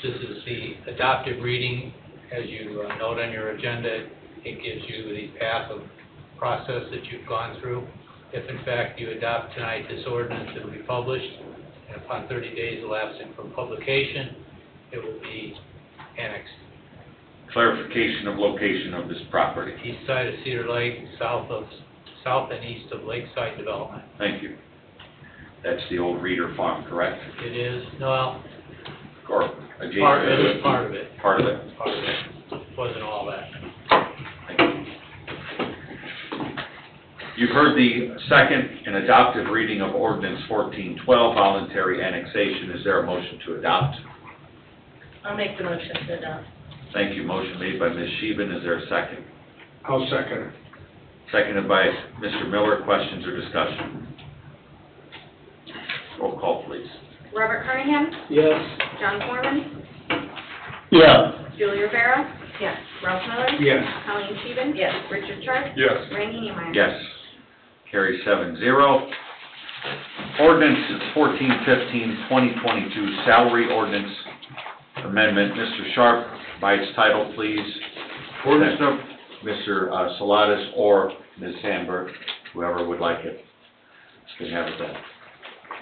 This is the adoptive reading. As you note on your agenda, it gives you the path of process that you've gone through. If in fact you adopt tonight this ordinance, it will be published, and upon 30 days elapsing from publication, it will be annexed. Clarification of location of this property. East side of Cedar Lake, south and east of Lakeside Development. Thank you. That's the old Reeder Farm, correct? It is, well, Or J. It was part of it, Part of it. part of it, wasn't all that. Thank you. You've heard the second and adopted reading of ordinance 1412, voluntary annexation. Is there a motion to adopt? I'll make the motion to adopt. Thank you. Motion made by Ms. Sheehan. Is there a second? I'll second it. Seconded by Mr. Miller. Questions or discussion? Roll call, please. Robert Carnahan? Yes. John Foreman? Yeah. Julie Rivera? Yes. Ralph Miller? Yes. Colleen Scheven? Yes. Richard Sharp? Yes. Randy Neiman? Yes. Carry 7-0. Ordinance 1415, 2022, salary ordinance amendment. Mr. Sharp, by its title, please. Ordinance number, Mr. Salatas or Ms. Sandberg, whoever would like it, can have it then.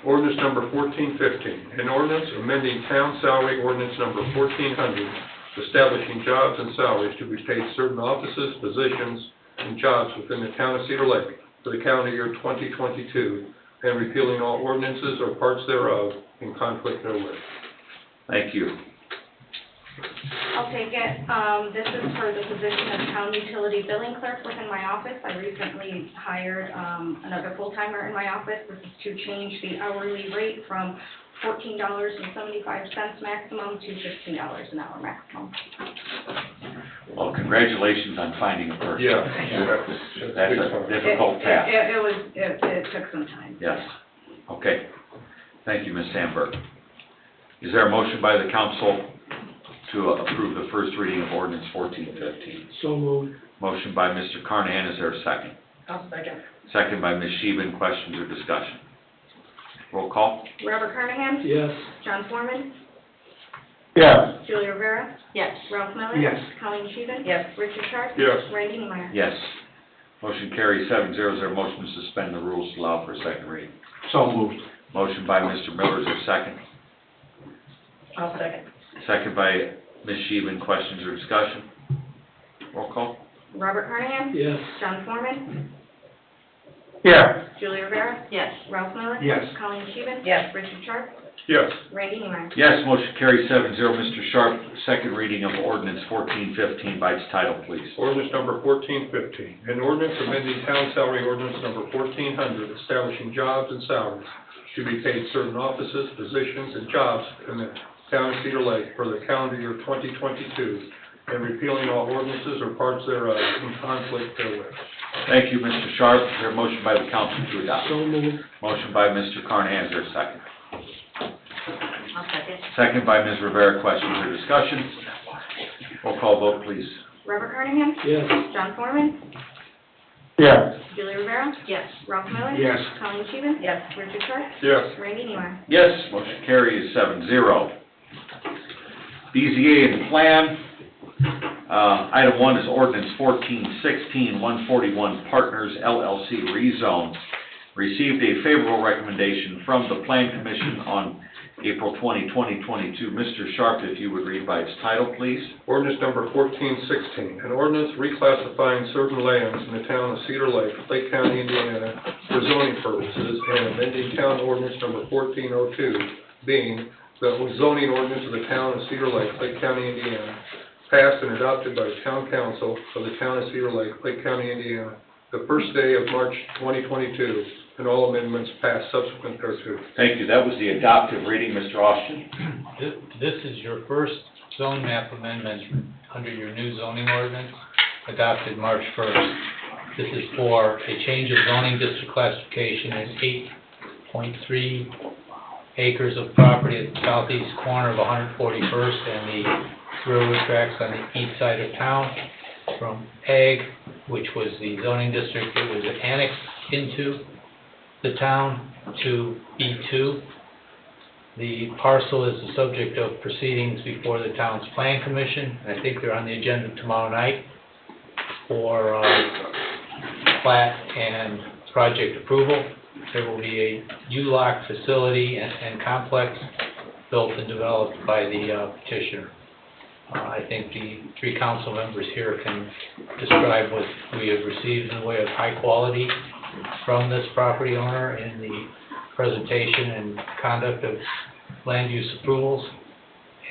ordinance number 1415, an ordinance amending town salary ordinance number 1400, establishing jobs and salaries to be paid certain offices, positions, and jobs within the town of Cedar Lake for the calendar year 2022, and repealing all ordinances or parts thereof in conflict therewith. Thank you. I'll take it. This is for the position of town utility billing clerk within my office. I recently hired another full-timer in my office. This is to change the hourly rate from $14.75 maximum to $15 an hour maximum. Well, congratulations on finding a person. Yeah. That's a difficult task. It took some time. Yes. Okay. Thank you, Ms. Sandberg. Is there a motion by the council to approve the first reading of ordinance 1415? So moved. Motion by Mr. Carnahan. Is there a second? I'll second. Second by Ms. Sheehan. Questions or discussion? Roll call. Robert Carnahan? Yes. John Foreman? Yeah. Julie Rivera? Yes. Ralph Miller? Yes. Colleen Scheven? Yes. Richard Sharp? Yes. Randy Neiman? Yes. Motion carries 7-0. Is there a motion to suspend the rules to allow for a second reading? So moved. Motion by Mr. Miller. Is there a second? I'll second. Second by Ms. Sheehan. Questions or discussion? Roll call. Robert Carnahan? Yes. John Foreman? Yeah. Julie Rivera? Yes. Ralph Miller? Yes. Colleen Scheven? Yes. Richard Sharp? Yes. Randy Neiman? Yes, motion carries 7-0. Mr. Sharp, second reading of ordinance 1415 by its title, please. Ordinance number 1415, an ordinance amending town salary ordinance number 1400, establishing jobs and salaries to be paid certain offices, positions, and jobs in the town of Cedar Lake for the calendar year 2022, and repealing all ordinances or parts thereof in conflict therewith. Thank you, Mr. Sharp. Is there a motion by the council to adopt? So moved. Motion by Mr. Carnahan. Is there a second? I'll second. Second by Ms. Rivera. Questions or discussion? Roll call vote, please. Robert Carnahan? Yes. John Foreman? Yeah. Julie Rivera? Yes. Ralph Miller? Yes. Colleen Scheven? Yes. Richard Sharp? Yes. Randy Neiman? Yes, motion carries 7-0. BZA and plan. Item 1 is ordinance 1416, 141 Partners LLC rezone. Received a favorable recommendation from the Plan Commission on April 20, 2022. Mr. Sharp, if you would read by its title, please. Ordinance number 1416, an ordinance reclassifying certain lands in the town of Cedar Lake, Lake County, Indiana, for zoning purposes, and amending town ordinance number 1402, being the zoning ordinance of the town of Cedar Lake, Lake County, Indiana, passed and adopted by the town council of the town of Cedar Lake, Lake County, Indiana, the first day of March 2022, and all amendments passed subsequent thereto. Thank you. That was the adoptive reading, Mr. Austin. This is your first zone map amendment under your new zoning ordinance, adopted March 1st. This is for a change of zoning district classification in 8.3 acres of property at the southeast corner of 141st and the railroad tracks on the east side of town, from Ag, which was the zoning district that was annexed into the town, to B2. The parcel is the subject of proceedings before the town's plan commission. I think they're on the agenda tomorrow night for plat and project approval. There will be a ULOC facility and complex built and developed by the petitioner. I think the three council members here can describe what we have received in the way of high quality from this property owner in the presentation and conduct of land use approvals.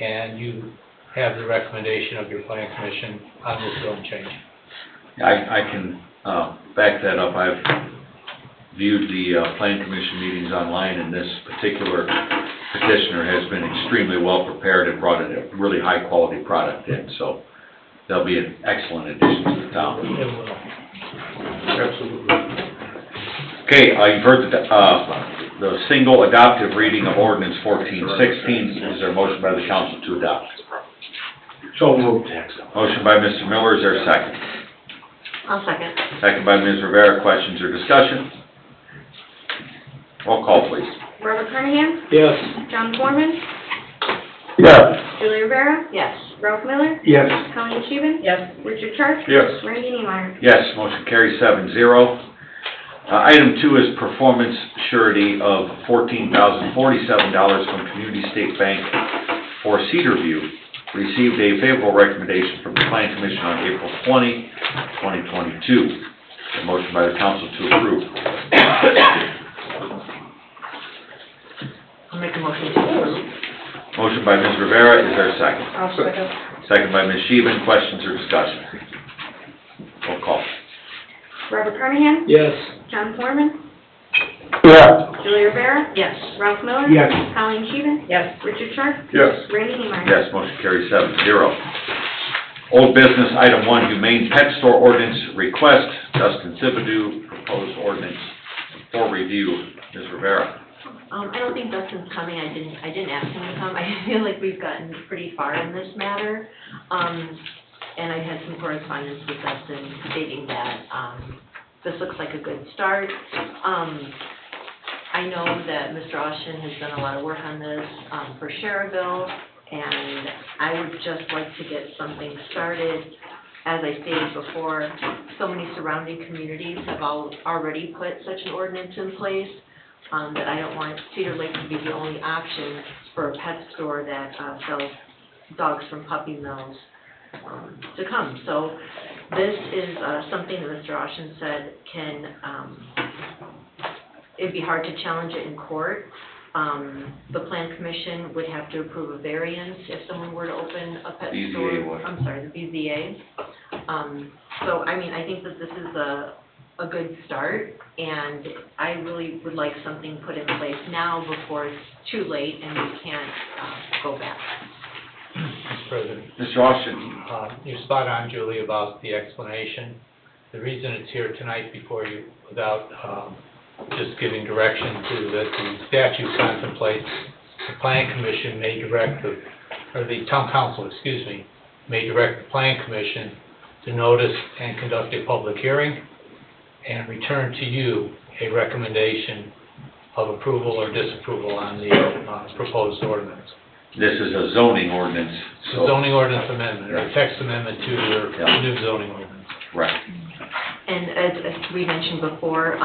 and you have the recommendation of your plan commission on this zone change. I can back that up. I've viewed the plan commission meetings online, and this particular petitioner has been extremely well prepared and brought in a really high-quality product in, so they'll be an excellent addition to the town. It will. Absolutely. Okay, you've heard the single adoptive reading of ordinance 1416. Is there a motion by the council to adopt? So moved. Motion by Mr. Miller, is there a second? I'll second. Second by Ms. Rivera, questions or discussion? Roll call, please. Robert Carnahan? Yes. John Foreman? Yes. Julie Rivera? Yes. Ralph Miller? Yes. Colleen Scheven? Yes. Richard Sharp? Yes. Randy Neemeyer? Yes, motion carries 7-0. Item 2 is performance surety of $14,047 from Community State Bank for Cedarview. Received a favorable recommendation from the Plan Commission on April 20, 2022. A motion by the council to approve. I'll make a motion to approve. Motion by Ms. Rivera, is there a second? I'll second. Second by Ms. Scheven, questions or discussion? Roll call. Robert Carnahan? Yes. John Foreman? Yeah. Julie Rivera? Yes. Ralph Miller? Yes. Colleen Scheven? Yes. Richard Sharp? Yes. Randy Neemeyer? Yes, motion carries 7-0. Old business, item 1, Humane Pet Store Ordinance Request. Dustin Thibodeau, proposed ordinance for review. Ms. Rivera. I don't think Dustin's coming. I didn't ask him to come. I feel like we've gotten pretty far in this matter. And I had some correspondence with Dustin stating that, this looks like a good start. I know that Mr. Austin has done a lot of work on this, for Sherrville, and I would just like to get something started. As I stated before, so many surrounding communities have already put such an ordinance in place, that I don't want Cedar Lake to be the only option for a pet store that sells dogs from puppy mills to come. So this is something that Mr. Austin said can, it'd be hard to challenge it in court. The Plan Commission would have to approve a variance if someone were to open a pet BZA store. would. I'm sorry, the BZA. So, I mean, I think that this is a good start, and I really would like something put in place now before it's too late and we can't go back. Mr. President, Mr. Austin. you're spot on, Julie, about the explanation. The reason it's here tonight before you, without just giving direction to that the statute contemplates, the Plan Commission may direct the Town Council, may direct the Plan Commission to notice and conduct a public hearing and return to you a recommendation of approval or disapproval on the proposed ordinance. This is a zoning ordinance. It's a zoning ordinance amendment, or a text amendment to your new zoning ordinance. Right. And as we mentioned before,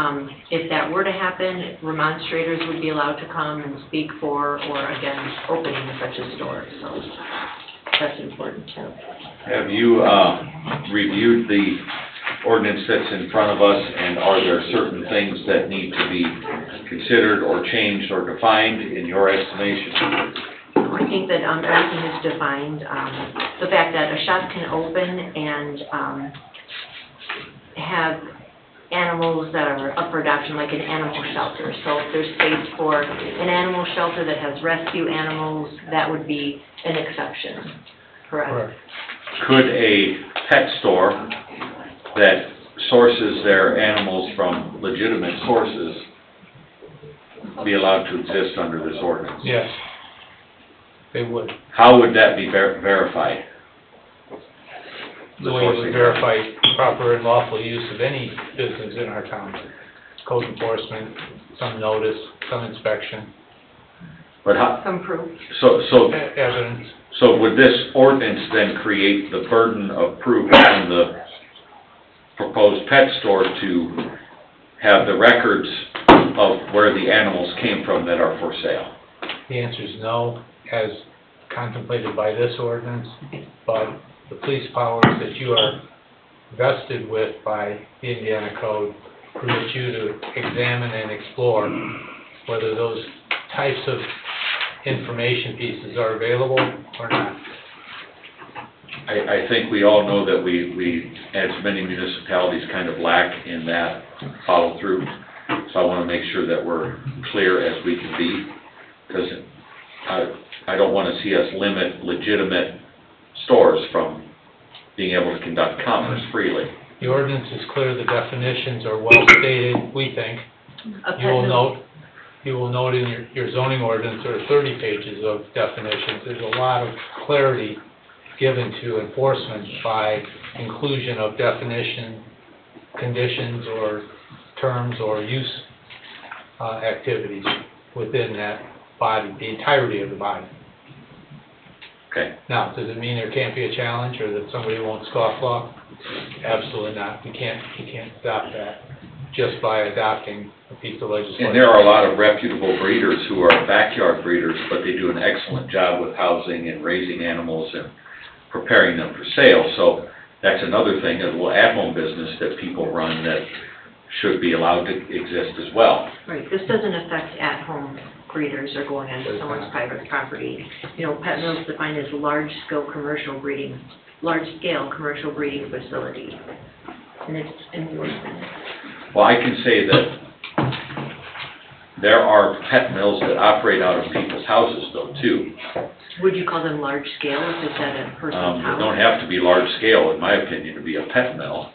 if that were to happen, remonstrators would be allowed to come and speak for or against opening such a store, so that's important too. Have you reviewed the ordinance that's in front of us, and are there certain things that need to be considered or changed or defined in your estimation? I think that everything is defined. The fact that a shop can open and have animals that are up for adoption, like an animal shelter. So if there's space for an animal shelter that has rescue animals, that would be an exception, correct? Could a pet store that sources their animals from legitimate sources be allowed to exist under this ordinance? Yes, they would. How would that be verified? The way we verify proper and lawful use of any business in our town. Code enforcement, some notice, some inspection, But how, Some proof. evidence. so would this ordinance then create the burden of proof on the proposed pet store to have the records of where the animals came from that are for sale? The answer is no, as contemplated by this ordinance, but the police powers that you are vested with by the Indiana Code permit you to examine and explore whether those types of information pieces are available or not. I think we all know that we, as many municipalities, kind of lack in that follow through. So I want to make sure that we're clear as we can be, because I don't want to see us limit legitimate stores from being able to conduct commerce freely. The ordinance is clear, the definitions are well stated, we think. You will note in your zoning ordinance, there are 30 pages of definitions. There's a lot of clarity given to enforcement by inclusion of definition, conditions, or terms, or use activities within that body, the entirety of the body. Okay. Now, does it mean there can't be a challenge, or that somebody won't scoff law? Absolutely not. You can't stop that just by adopting a piece of legislation. And there are a lot of reputable breeders who are backyard breeders, but they do an excellent job with housing and raising animals and preparing them for sale. So that's another thing, a little at-home business that people run that should be allowed to exist as well. Right, this doesn't affect at-home breeders or going into someone's private property. You know, Pet Mill's defined as large-scale commercial breeding facility. And it's in the ordinance. Well, I can say that there are pet mills that operate out of people's houses though, too. Would you call them large-scale if it's at a person's They house? don't have to be large scale, in my opinion, to be a pet mill.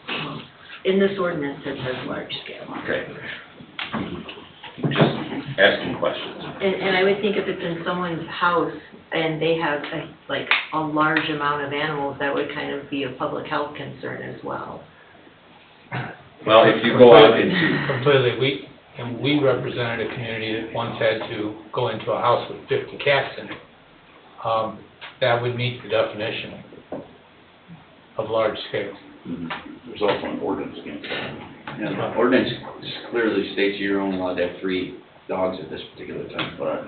In this ordinance, it says large-scale. Okay. Just asking questions. And I would think if it's in someone's house and they have a large amount of animals, that would kind of be a public health concern as well. Well, if you go out into, Completely. We represented a community that once had to go into a house with 50 cats in it. That would meet the definition of large scale. There's also an ordinance against that. And the ordinance clearly states you're only allowed to have 3 dogs at this particular time, but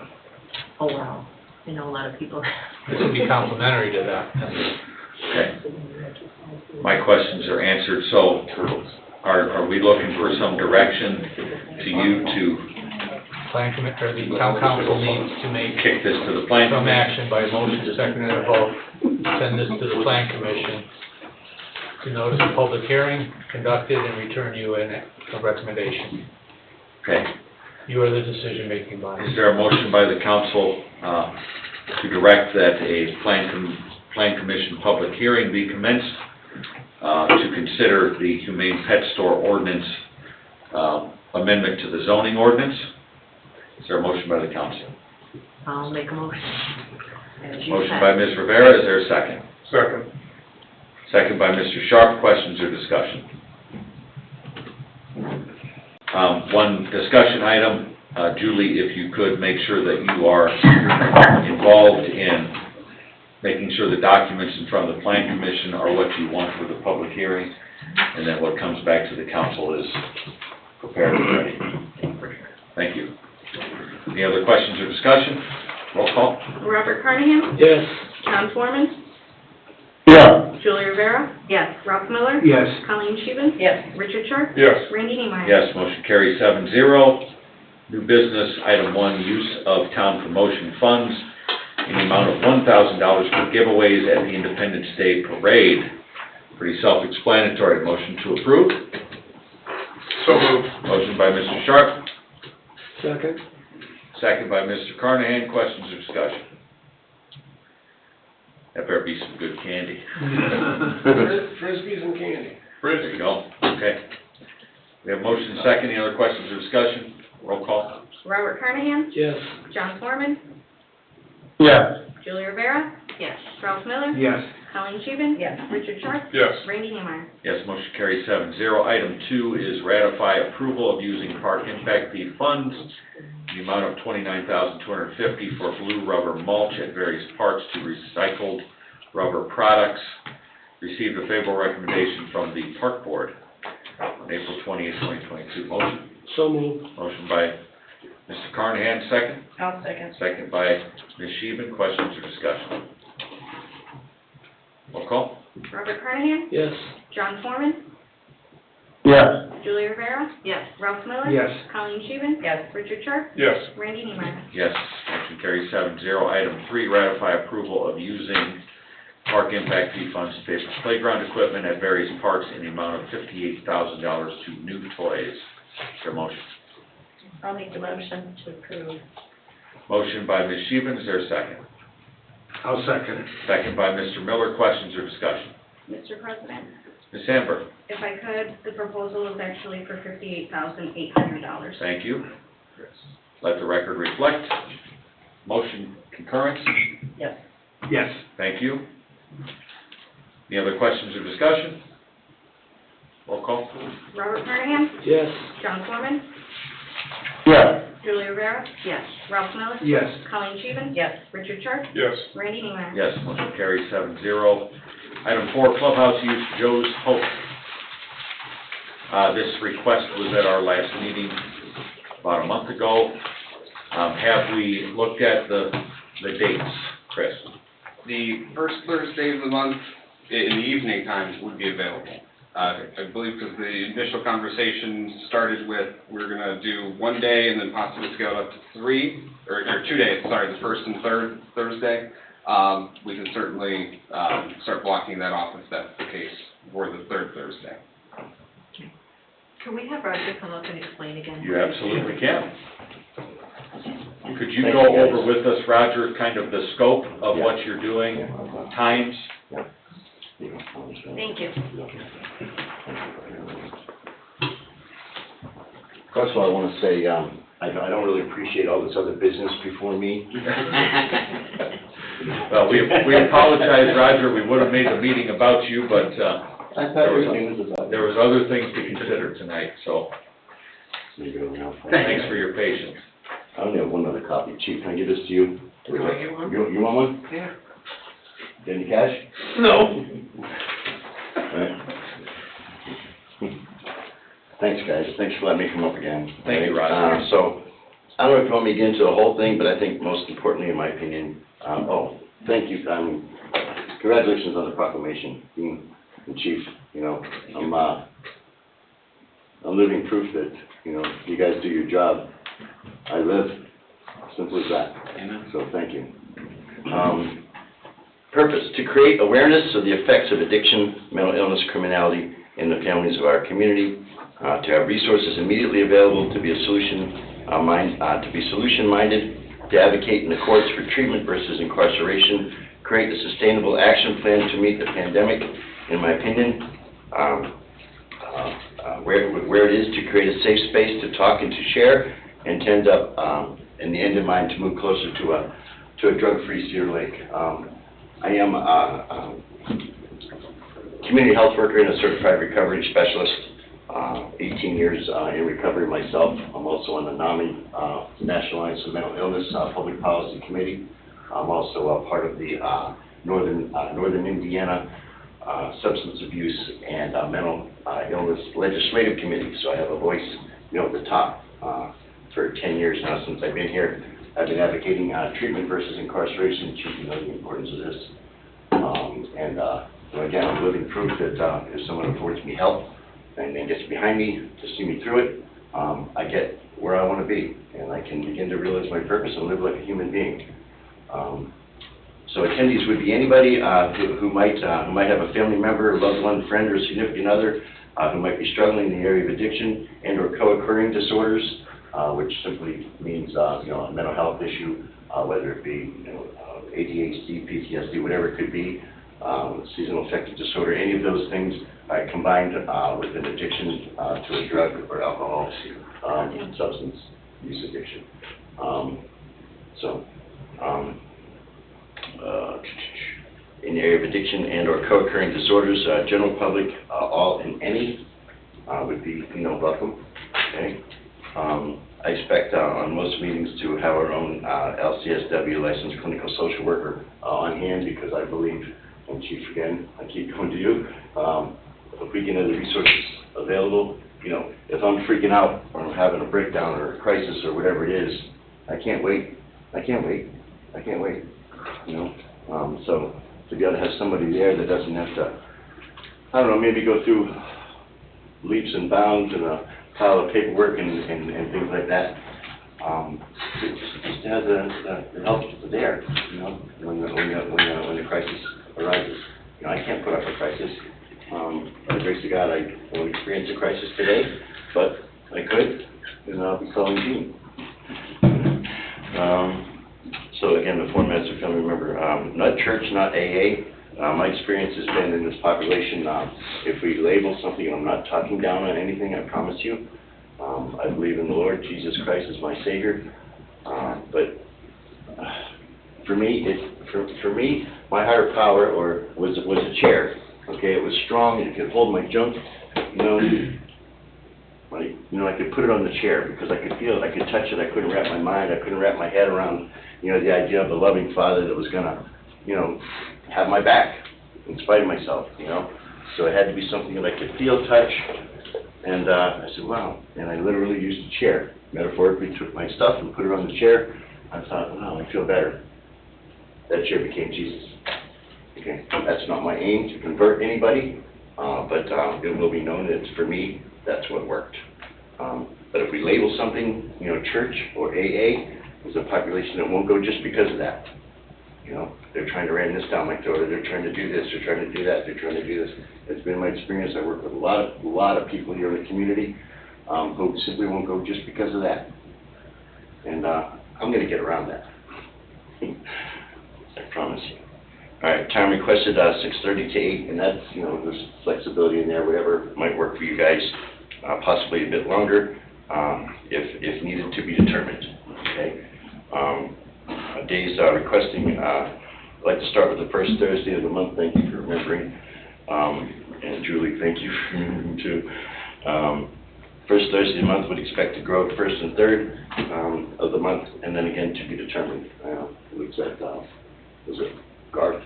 Oh, wow. I know a lot of people. This would be complementary to that. okay. My questions are answered, so are we looking for some direction to you to Plan commit, or the town council needs to make kick this to the plan some commission? action by motion, second, and a vote. Send this to the plan commission to notice a public hearing, conduct it, and return you a recommendation. Okay. You are the decision-making body. Is there a motion by the council to direct that a plan commission public hearing be commenced to consider the humane pet store ordinance amendment to the zoning ordinance? Is there a motion by the council? I'll make a motion. As you Motion said. by Ms. Rivera, is there a second? Second. Second by Mr. Sharp, questions or discussion? One discussion item, Julie, if you could make sure that you are involved in making sure the documents in front of the plan commission are what you want for the public hearing, and then what comes back to the council is prepared and ready. Thank you. Any other questions or discussion? Roll call. Robert Carnahan? Yes. John Foreman? Yeah. Julie Rivera? Yes. Ralph Miller? Yes. Colleen Scheven? Yes. Richard Sharp? Yes. Randy Neemeyer? Yes, motion carries 7-0. New business, item 1, use of town promotion funds in the amount of $1,000 for giveaways at the Independence Day Parade. Pretty self-explanatory. Motion to approve. So moved. Motion by Mr. Sharp, Second. second by Mr. Carnahan. Questions or discussion? That better be some good candy. Frisbees and candy. There you go. Okay. We have motion and second. Any other questions or discussion? Roll call. Robert Carnahan? Yes. John Foreman? Yeah. Julie Rivera? Yes. Ralph Miller? Yes. Colleen Scheven? Yes. Richard Sharp? Yes. Randy Neemeyer? Yes, motion carries 7-0. Item 2 is ratify approval of using park impact fee funds in the amount of $29,250 for blue rubber mulch at various parks to recycled rubber products. Received a favorable recommendation from the park board on April 28, 2022. Motion. So moved. Motion by Mr. Carnahan, second. I'll second. Second by Ms. Scheven. Questions or discussion? Roll call. Robert Carnahan? Yes. John Foreman? Yeah. Julie Rivera? Yes. Ralph Miller? Yes. Colleen Scheven? Yes. Richard Sharp? Yes. Randy Neemeyer? Yes, motion carries 7-0. Item 3, ratify approval of using park impact fee funds to pay for playground equipment at various parks in the amount of $58,000 to New Toys. Is there a motion? I'll make the motion to approve. Motion by Ms. Sheehan, is there a second? I'll second it. Second by Mr. Miller, questions or discussion? Mr. President, Ms. Sandberg? if I could, the proposal is actually for $58,800. Thank you. Let the record reflect. Motion concurrence? Yes. Yes. Thank you. Any other questions or discussion? Roll call. Robert Carnahan? Yes. John Foreman? Yeah. Julie Rivera? Yes. Ralph Miller? Yes. Colleen Scheven? Yes. Richard Sharp? Yes. Randy Neiman? Yes, motion carries 7-0. Item 4, clubhouse use, Joe's Hope. This request was at our last meeting about a month ago. Have we looked at the dates, Chris? The first Thursday of the month in the evening times would be available. I believe because the initial conversation started with, we're gonna do one day and then possibly scale it up to 3, or 2 days, sorry, the first and third Thursday. We can certainly, start blocking that off if that's the case for the third Thursday. Can we have Roger come up and explain again? You absolutely can. Could you go over with us, Roger, kind of the scope of what you're doing, times? Thank you. First of all, I want to say, I don't really appreciate all this other business before me. Well, we apologize, Roger, we would have made the meeting about you, but, I thought everything was about. there was other things to consider tonight, so thanks for your patience. I only have one other copy. Chief, can I give this to you? Can I get one? You want one? Yeah. Got any cash? No. Alright. Thanks, guys. Thanks for letting me come up again. Thank you, Roger. So, I don't know if you want me to get into the whole thing, but I think most importantly, in my opinion, thank you. Congratulations on the proclamation, being the chief. You know, I'm living proof that, you know, you guys do your job. I live. Simple as that. Amen. So, thank you. Purpose, to create awareness of the effects of addiction, mental illness, criminality in the families of our community, to have resources immediately available to be solution-minded, to advocate in the courts for treatment versus incarceration, create a sustainable action plan to meet the pandemic, in my opinion, where it is to create a safe space to talk and to share, and to end up, in the end in mind, to move closer to a drug-free Cedar Lake. I am a community health worker and a certified recovery specialist, 18 years in recovery myself. I'm also on the NAMI, National Alliance of Mental Illness Public Policy Committee. I'm also a part of the Northern Indiana Substance Abuse and Mental Illness Legislative Committee. So I have a voice, you know, at the top for 10 years now since I've been here. I've been advocating treatment versus incarceration. Chief, you know the importance of this. Again, I'm living proof that if someone affords me help and then gets behind me to see me through it, I get where I want to be, and I can begin to realize my purpose and live like a human being. So attendees would be anybody who might have a family member, loved one, friend, or significant other who might be struggling in the area of addiction and/or co-occurring disorders, which simply means a mental health issue, whether it be ADHD, PTSD, whatever it could be, seasonal affective disorder, any of those things combined with an addiction to a drug or alcohol substance use addiction. In the area of addiction and/or co-occurring disorders, general public, all and any would be, welcome. Okay. I expect on most meetings to have our own LCSW licensed clinical social worker on hand, because I believe, and Chief, again, I keep going to you, if we can have the resources available, if I'm freaking out or I'm having a breakdown or a crisis or whatever it is, I can't wait. So to be able to have somebody there that doesn't have to, I don't know, maybe go through leaps and bounds and a pile of paperwork and things like that, just to have the help there, you know, when the crisis arises. You know, I can't put up a crisis. By the grace of God, I won't experience a crisis today, but I could, and I'll be calling Gene. So again, the formats are family member, not church, not AA. My experience has been in this population, if we label something, and I'm not talking down on anything, I promise you. I believe in the Lord Jesus Christ as my Savior. But for me, my higher power was a chair. Okay, it was strong, it could hold my junk, I could put it on the chair because I could feel it, I could touch it, I couldn't wrap my mind, I couldn't wrap my head around, the idea of a loving Father that was gonna, have my back in spite of myself, So it had to be something that I could feel, touch, and I said, wow, and I literally used a chair, metaphorically took my stuff and put it on the chair. I thought, wow, I feel better. That chair became Jesus. Okay, that's not my aim to convert anybody, but it will be known that for me, that's what worked. But if we label something, church or AA, there's a population that won't go just because of that. They're trying to ram this down my throat, or they're trying to do this, they're trying to do that, they're trying to do this. It's been my experience. I work with a lot of people here in the community who simply won't go just because of that. And I'm going to get around that. I promise you. All right, time requested 6:30 to 8, and that's, there's flexibility in there, whatever might work for you guys, possibly a bit longer, if needed to be determined, okay? Days requesting, I'd like to start with the first Thursday of the month. Thank you for remembering, and Julie, thank you for remembering too. First Thursday of the month would expect to grow first and third of the month, and then again to be determined. It looks like, was it Garth?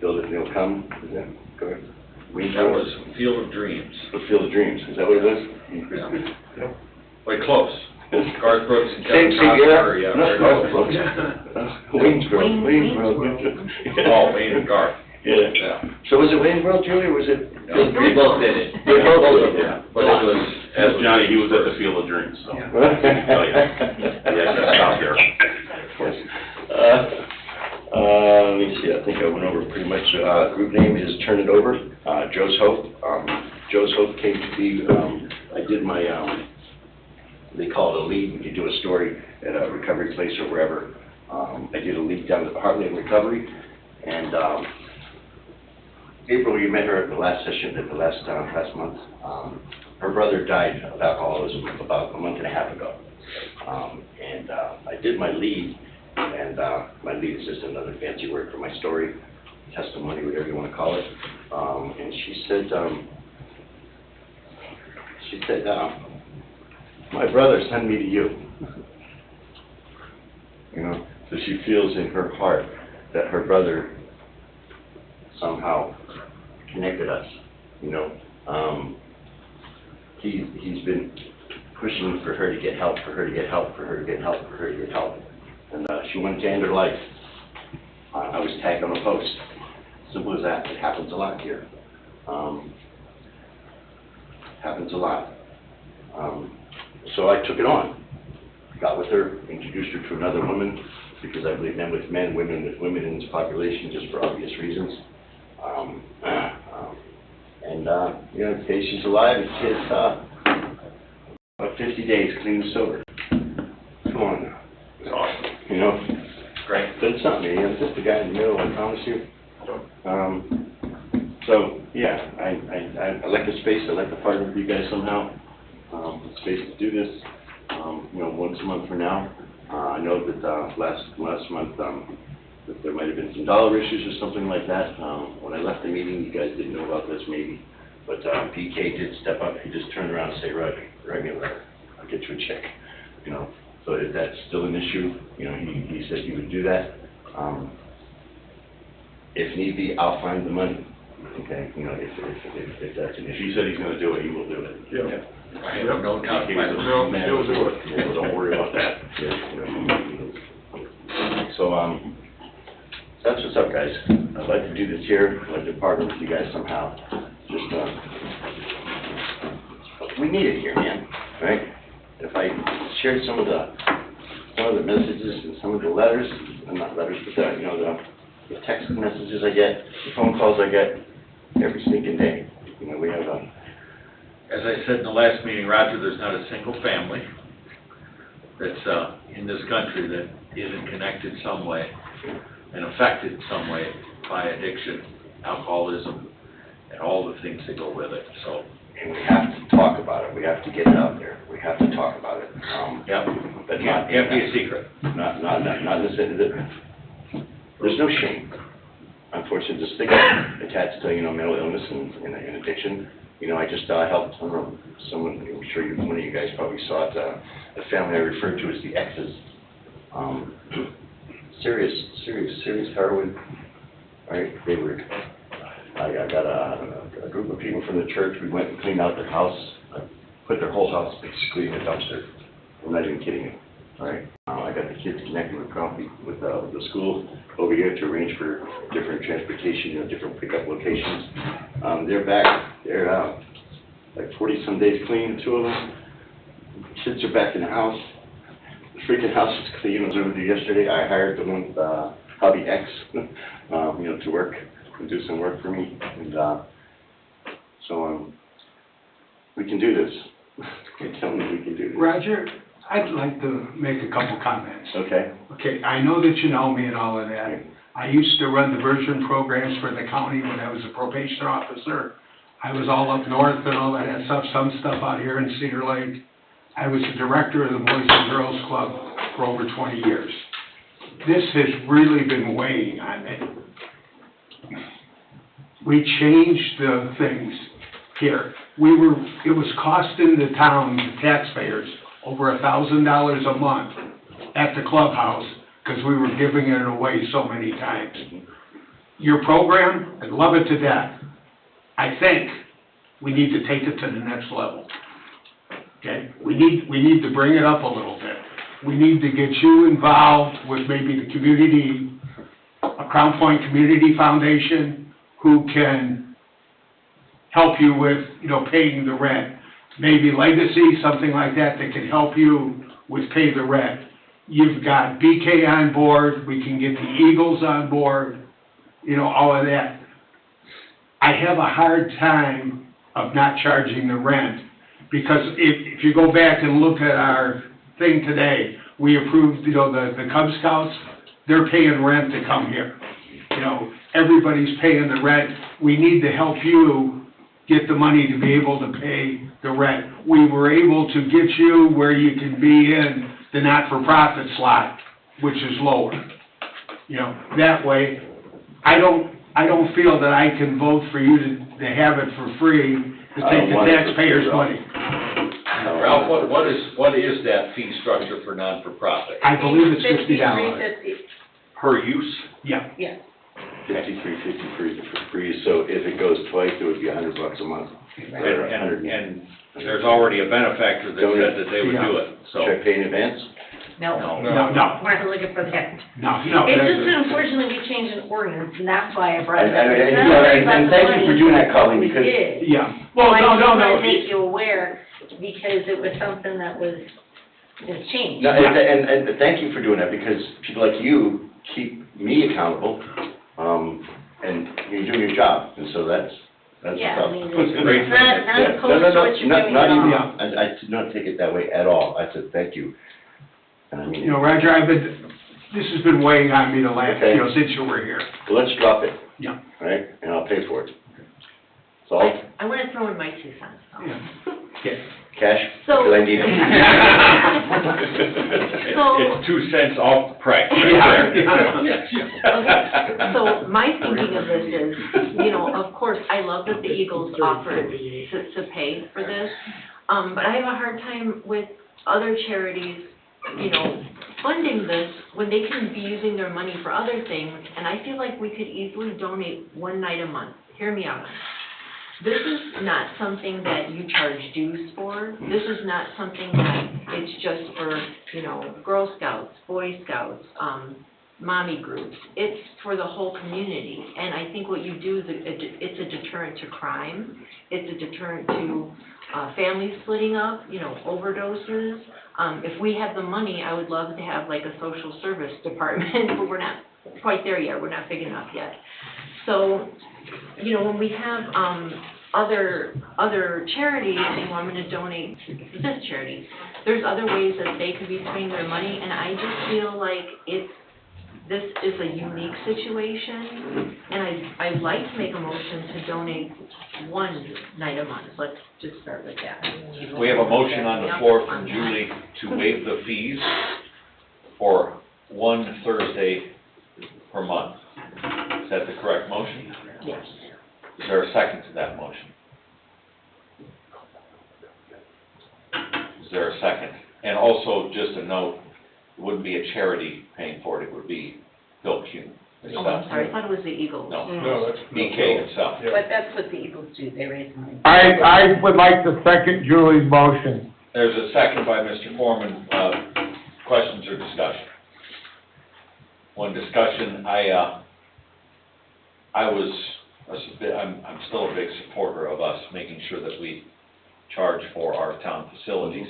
Build it and they'll come. Is that Garth? That was Field of Dreams. The Field of Dreams. Is that what it was? Yeah. Wait, close. Garth Brooks and Same Kevin year? Costner, yeah. No, Garth Brooks. Wayne's World. Oh, Wayne and Garth. Yeah. So was it Wayne's World, Julie, or was it? They both did it. They both did it. Yeah, but it was, As Johnny, he was at the Field of Dreams, so. Oh, yeah. yeah, stop there. Let me see, I think I went over pretty much, group name is Turn It Over, Joe's Hope. Joe's Hope came to be, I did my, they call it a lead, you do a story at a recovery place or wherever. I did a lead down at Heartland Recovery, and, April, you met her at the last session, at the last month. Her brother died of alcoholism about a month and a half ago. I did my lead, and my lead is just another fancy word for my story, testimony, whatever you want to call it. And she said, my brother sent me to you. So she feels in her heart that her brother somehow connected us, He's been pushing for her to get help, and she went to end her life. I was tagged on a post. Simple as that. It happens a lot here. Happens a lot. So I took it on. Got with her, introduced her to another woman, because I believe men with men, women with women in this population, just for obvious reasons. Today she's alive, and she's about 50 days clean and sober. Come on now. It's awesome. It's great. But it's not me, it's just the guy in the middle, I promise you. So, yeah, I like the space, I like to partner with you guys somehow. The space to do this, once a month for now. I know that last month, that there might have been some dollar issues or something like that. When I left the meeting, you guys didn't know about this maybe, but PK did step up. He just turned around and said, write me a letter. I'll get you a check. So if that's still an issue, he said he would do that. If need be, I'll find the money. Okay, if that's an issue. He said he's gonna do it, he will do it. Yeah. I have no doubt. Don't worry about that. So, that's what's up, guys. I'd like to do this here. I'd like to partner with you guys somehow. Just, we need it here, man, right? if I shared some of the messages and some of the letters, not letters, but the text messages I get, the phone calls I get every sneaking day. We have As I said in the last meeting, Roger, there's not a single family that's in this country that isn't connected some way and affected some way by addiction, alcoholism, and all the things that go with it, so. and we have to talk about it. We have to get it out there. We have to talk about it. Yep. But not Can't be a secret. Not in the sense that there's no shame. Unfortunately, the stigma attached to mental illness and addiction. I just helped someone. I'm sure one of you guys probably saw it. The family I referred to as the X's. Serious heroin. Right? They were. I got a group of people from the church. We went and cleaned out their house. Put their whole house basically in a dumpster. I'm not even kidding you. All right. I got the kids connected with the school over here to arrange for different transportation, different pickup locations. They're back. They're like 40-some days clean, the two of them. Kids are back in the house. The freaking house is clean. I was over there yesterday. I hired the one, Hobby X, to work and do some work for me. And so we can do this. You're telling me we can do this. Roger, I'd like to make a couple comments. Okay. Okay, I know that you know me and all of that. I used to run diversion programs for the county when I was a probation officer. I was all up north and all that stuff, some stuff out here in Cedar Lake. I was the director of the Boys and Girls Club for over 20 years. This has really been weighing on me. We changed the things here. It was costing the town, the taxpayers, over $1,000 a month at the clubhouse because we were giving it away so many times. Your program, I love it to death. I think we need to take it to the next level. Okay? We need to bring it up a little bit. We need to get you involved with maybe the community, a Crown Point Community Foundation, who can help you with, paying the rent. Maybe Legacy, something like that can help you with pay the rent. You've got BK on board, we can get the Eagles on board, all of that. I have a hard time of not charging the rent, because if you go back and look at our thing today, we approved, the Cub Scouts, they're paying rent to come here. Everybody's paying the rent. We need to help you get the money to be able to pay the rent. We were able to get you where you can be in the not-for-profit slot, which is lower. That way, I don't feel that I can vote for you to have it for free, to take the taxpayers' money. Ralph, what is that fee structure for non-for-profit? I believe it's $50. Per use? Yeah. Yeah. $53.50 for free, so if it goes twice, it would be $100 a month. And there's already a benefactor that said that they would do it, so. Should I pay in advance? No. No. We're not looking for that. No. It's just that unfortunately we changed an ordinance, and that's why I brought it up. And thank you for doing that, Colleen, because. We did. Yeah. Well, I just no. wanted to make you aware, because it was something that has changed. No, and thank you for doing that, because people like you keep me accountable, and you're doing your job, and so that's Yeah, tough. I mean, Great. it's not opposed to what you're doing not at even, all. I did not take it that way at all. I said, thank you. And I mean. Roger, this has been weighing on me the last, Okay. since you were here. Well, let's drop it. Yeah. All right, and I'll pay for it. So, I want to throw in my 2 cents, though. Yeah. cash, So- because I need it. It's 2 cents off the price, right there. Okay, so my thinking of this is, of course, I love that the Eagles offered to pay for this, but I have a hard time with other charities, funding this when they can be using their money for other things, and I feel like we could easily donate one night a month. Hear me out. This is not something that you charge dues for. This is not something that it's just for, Girl Scouts, Boy Scouts, mommy groups. It's for the whole community. And I think what you do is it's a deterrent to crime. It's a deterrent to families splitting up, you know, overdoses. If we have the money, I would love to have like a social service department, but we're not quite there yet. We're not big enough yet. So, you know, when we have other charities, and I'm going to donate to this charity, there's other ways that they could be spending their money, and I just feel like this is a unique situation, and I'd like to make a motion to donate one night a month. Let's just start with that. We have a motion on the floor from Julie to waive the fees for one Thursday per month. Is that the correct motion? Yes. Is there a second to that motion? Is there a second? And also, just a note, it wouldn't be a charity paying for it, it would be Bill Kuhn. Oh, I'm sorry, I thought it was the Eagles. No, that's. BK himself. But that's what the Eagles do, they raise money. I would like to second Julie's motion. There's a second by Mr. Foreman. Questions or discussion? One discussion, I'm still a big supporter of us making sure that we charge for our town facilities.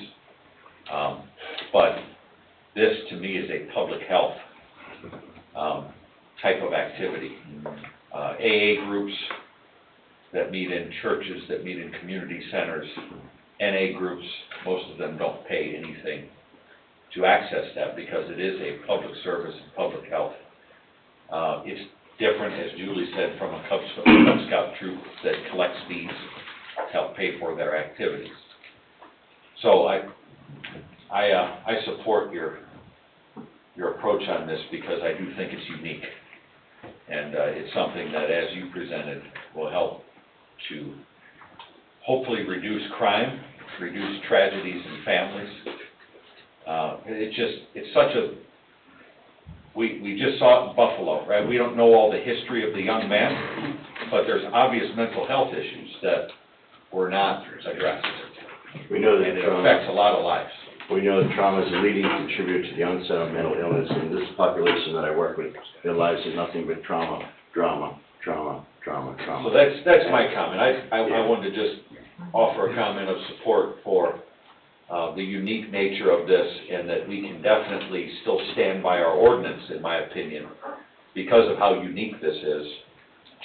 But this, to me, is a public health type of activity. AA groups that meet in churches, that meet in community centers, NA groups, most of them don't pay anything to access that because it is a public service and public health. It's different, as Julie said, from a Cub Scout troop that collects fees to help pay for their activities. So I support your approach on this because I do think it's unique. And it's something that, as you presented, will help to hopefully reduce crime, reduce tragedies in families. It's such a, we just saw it in Buffalo, right? We don't know all the history of the young man, but there's obvious mental health issues that were not addressed. We know that And it affects a lot of lives. We know that trauma is a leading contributor to the onset of mental illness, and this population that I work with, their lives are nothing but trauma, drama, trauma, trauma, trauma. So that's my comment. I wanted to just offer a comment of support for the unique nature of this, and that we can definitely still stand by our ordinance, in my opinion, because of how unique this is.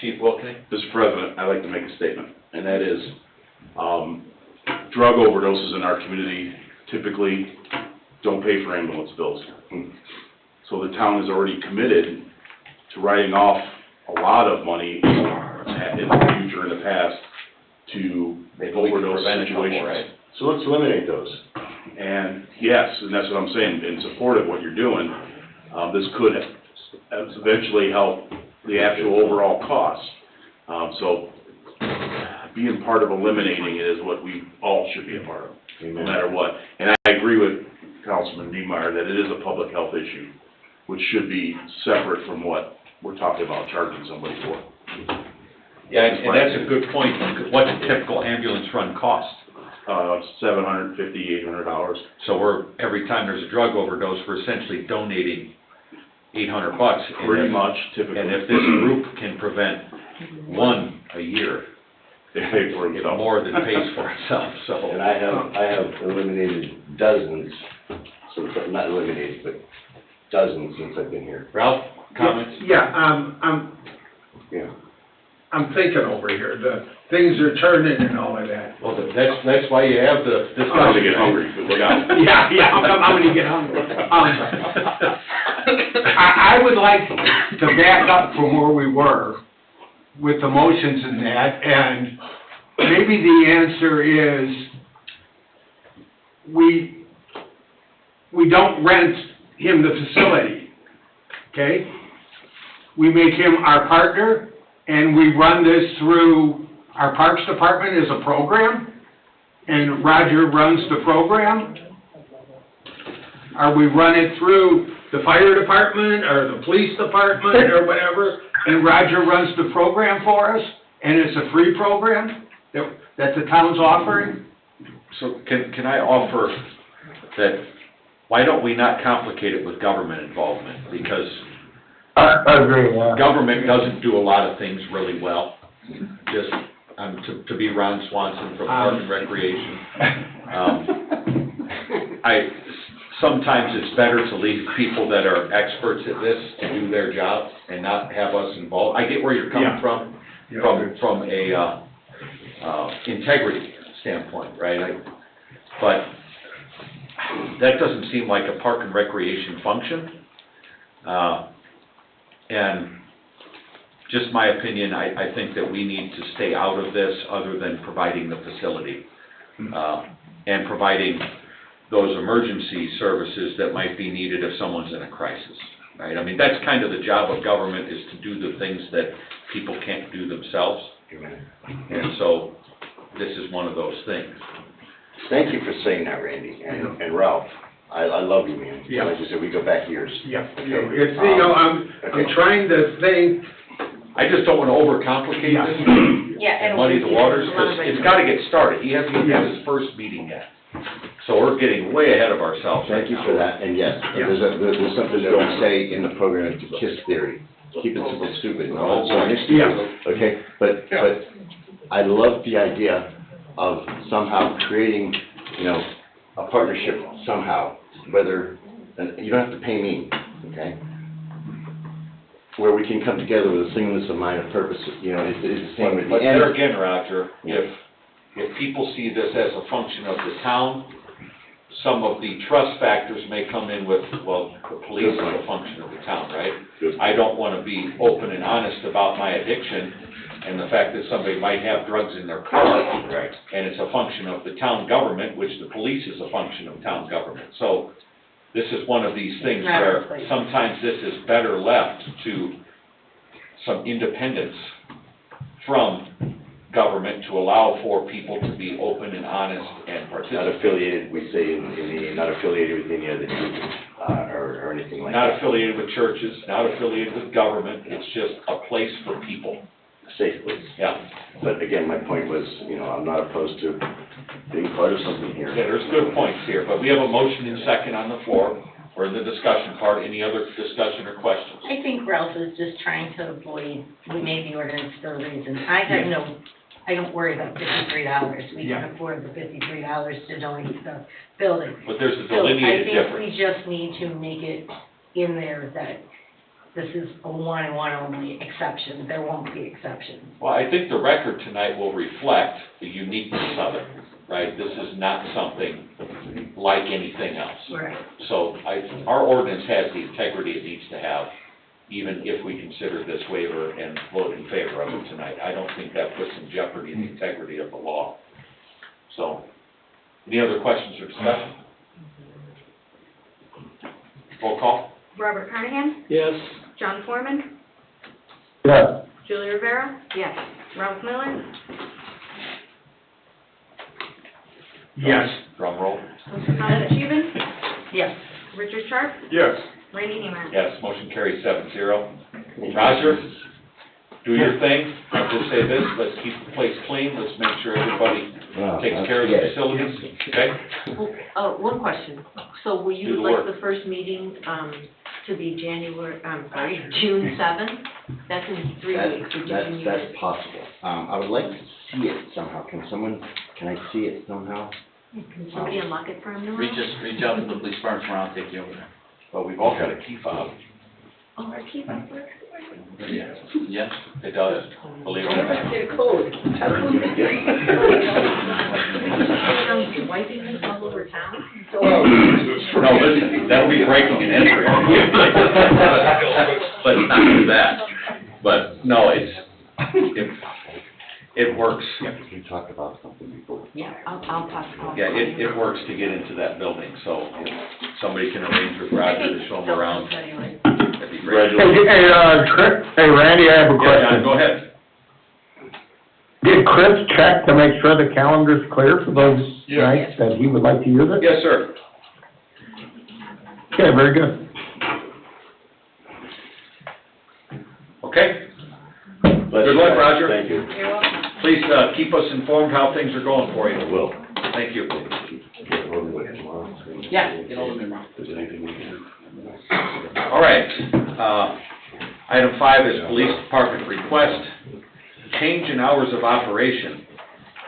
Chief Wilkie? Mr. President, I'd like to make a statement, and that is, drug overdoses in our community typically don't pay for ambulance bills. So the town is already committed to writing off a lot of money in the future, in the past, to overdose situations. Right? So let's eliminate those. And yes, and that's what I'm saying, in support of what you're doing, this could eventually help the actual overall cost. So being part of eliminating it is what we all should be a part of, no matter what. And I agree with Councilman Niemeyer that it is a public health issue, which should be separate from what we're talking about charging somebody for. Yeah, and that's a good point. What's a typical ambulance run cost? $750, $800. So every time there's a drug overdose, we're essentially donating $800. Pretty much, typically. And if this group can prevent one a year, They pay for it itself. more than pays for itself, so. And I have eliminated dozens, so not eliminated, but dozens since I've been here. Ralph, comments? I'm thinking over here, the things are turning and all of that. Well, that's why you have the discussion. I'm gonna get hungry, but we got it. Yeah, I'm gonna get hungry. I would like to back up from where we were with the motions and that, and maybe the answer is we don't rent him the facility, okay? We make him our partner, and we run this through our Parks Department as a program, and Roger runs the program. Or we run it through the fire department, or the police department, or whatever, and Roger runs the program for us, and it's a free program that the town's offering. So can I offer that, why don't we not complicate it with government involvement? Because I agree, yeah. Government doesn't do a lot of things really well. Just, to be Ron Swanson from Park and Recreation. Sometimes it's better to leave people that are experts at this to do their job and not have us involved. I get where you're coming from a, integrity standpoint, right? But that doesn't seem like a Park and Recreation function. And just my opinion, I think that we need to stay out of this other than providing the facility. And providing those emergency services that might be needed if someone's in a crisis, right? I mean, that's kind of the job of government, is to do the things that people can't do themselves. And so, this is one of those things. Thank you for saying that, Randy, and Ralph. I love you, man. Yeah. Like you said, we go back years. Yeah, Okay. it's, I'm trying to think, I just don't want to overcomplicate Yeah. this Yeah, and muddy the waters, because it's got to get started. He hasn't even had his first meeting yet. So we're getting way ahead of ourselves right Thank you now. for that, and yes, there's something that we say in the program, the KISS theory. Keep it simple, stupid, no one's on this. Yeah. Okay, but I love the idea of somehow creating, a partnership somehow, whether, and you don't have to pay me, okay? Where we can come together with a singleness of mind and purpose, it's the same with the But end. there again, Roger, if people see this as a function of the town, some of the trust factors may come in with, well, the police is a function of the town, right? Good. I don't want to be open and honest about my addiction and the fact that somebody might have drugs in their car. Right. And it's a function of the town government, which the police is a function of town government. So this is one of these things where sometimes this is better left to some independence from government to allow for people to be open and honest and Not participate. affiliated, we say not affiliated with any other group, or anything like Not that. affiliated with churches, not affiliated with government, it's just a place for people. Safe place. Yeah, But again, my point was, I'm not opposed to being part of something here. yeah, there's good points here, but we have a motion and second on the floor. We're in the discussion part. Any other discussion or questions? I think Ralph is just trying to avoid, we made the ordinance for a reason. I don't worry about $53. We can afford the $53 to donate the building. But there's a delineated So I difference. think we just need to make it in there that this is a one and one only exception. There won't be exceptions. Well, I think the record tonight will reflect the uniqueness of it, right? This is not something like anything else. Right. So our ordinance has the integrity it needs to have, even if we consider this waiver and vote in favor of it tonight. I don't think that puts in jeopardy the integrity of the law. So, any other questions or discussion? Roll call? Robert Carnahan? Yes. John Foreman? Yeah. Julie Rivera? Yes. Ralph Miller? yes. Drum roll. Howard Haven? Yes. Richard Sharp? Yes. Randy Neiman? Yes, motion carries 7-0. Roger, do your thing. I'll just say this, let's keep the place clean, let's make sure everybody takes care of the facilities, okay? One question. So will Do you the like work. the first meeting, to be June 7th? That's in 3 weeks, or did you need That's it? possible. I would like to see it somehow. Can I see it somehow? Can somebody unlock it for him now? Reach out to the police department tomorrow, I'll take you over there. But we've all got a key fob. Oh, our key fob works? Yes. It does, believe it or not. Get a code. Wiping this all over town? No, listen, that'll be breaking and entering. Let's not do that. But, no, it works. We talked about something before. Yeah, I'll talk. Yeah, it works to get into that building, so if somebody can arrange with Roger to show them around, that'd be great. Hey, Randy, I have a Yeah, John, question. go ahead. Did Chris check to make sure the calendar's clear for those Yeah. nights that he would like to use it? Yes, sir. Okay, very good. Okay? Good luck, Roger. Thank you. You're welcome. Please, keep us informed how things are going for you. I will. Thank you. Get over with it tomorrow. Yeah, get hold of me tomorrow. If there's anything we can. All right, Item 5 is Police Department request, change in hours of operation.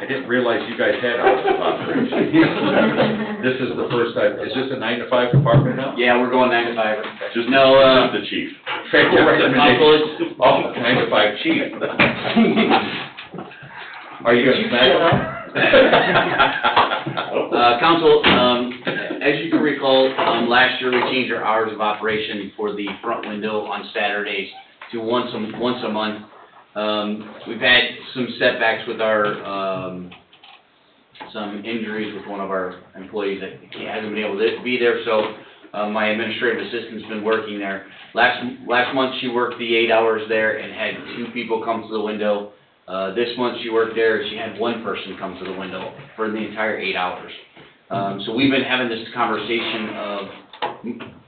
I didn't realize you guys had hours of operation. This is the first time, is this a 9 to 5 department now? Yeah, we're going 9 to 5. Just, No, just the chief. Favorable The recommendation. Oh, 9 to 5 chief. Are you gonna smack Council, as you can recall, last year we changed our hours of operation for the front window on Saturdays to once a month. We've had some setbacks with our, some injuries with one of our employees that he hasn't been able to be there, so, my administrative assistant's been working there. Last month, she worked the 8 hours there and had 2 people come to the window. This month, she worked there, she had 1 person come to the window for the entire 8 hours. So we've been having this conversation of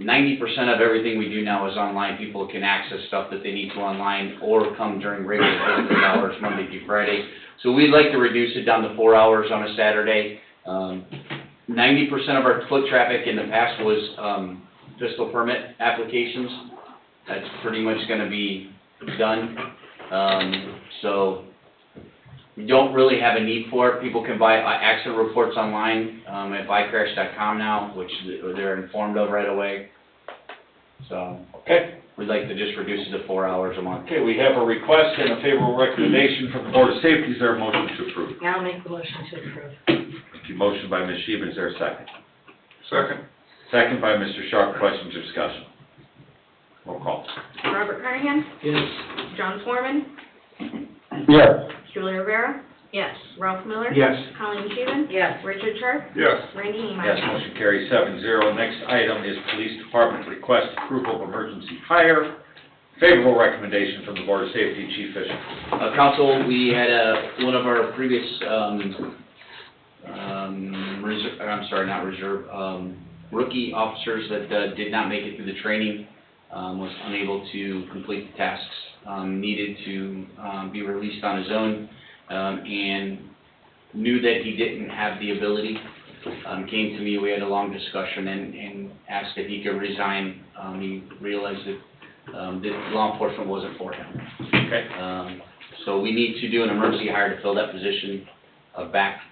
90% of everything we do now is online. People can access stuff that they need to online or come during regular business hours, Monday through Friday. So we'd like to reduce it down to 4 hours on a Saturday. 90% of our foot traffic in the past was pistol permit applications. That's pretty much gonna be done. So we don't really have a need for it. People can buy accident reports online at buycrash.com now, which they're informed of right away. So, Okay. we'd like to just reduce it to 4 hours a month. Okay, we have a request and a favorable recommendation from the Board of Safety. Is there a motion to approve? Yeah, I'll make the motion to approve. Thank you. Motion by Ms. Sheehan, is there a second? Second. Second by Mr. Sharp. Questions or discussion? Roll call. Robert Carnahan? Yes. John Foreman? Yes. Julie Rivera? Yes. Ralph Miller? Yes. Colleen Sheehan? Yes. Richard Sharp? Yes. Randy Engmeyer? Yes, motion carries 7-0. Next item is Police Department request approval of emergency hire. Favorable recommendation from the Board of Safety, Chief Fisher. Council, we had one of our previous, rookie officers that did not make it through the training, was unable to complete the tasks needed to be released on his own, and knew that he didn't have the ability. Came to me, we had a long discussion and asked if he could resign. He realized that that law enforcement wasn't for him. Okay. So we need to do an emergency hire to fill that position back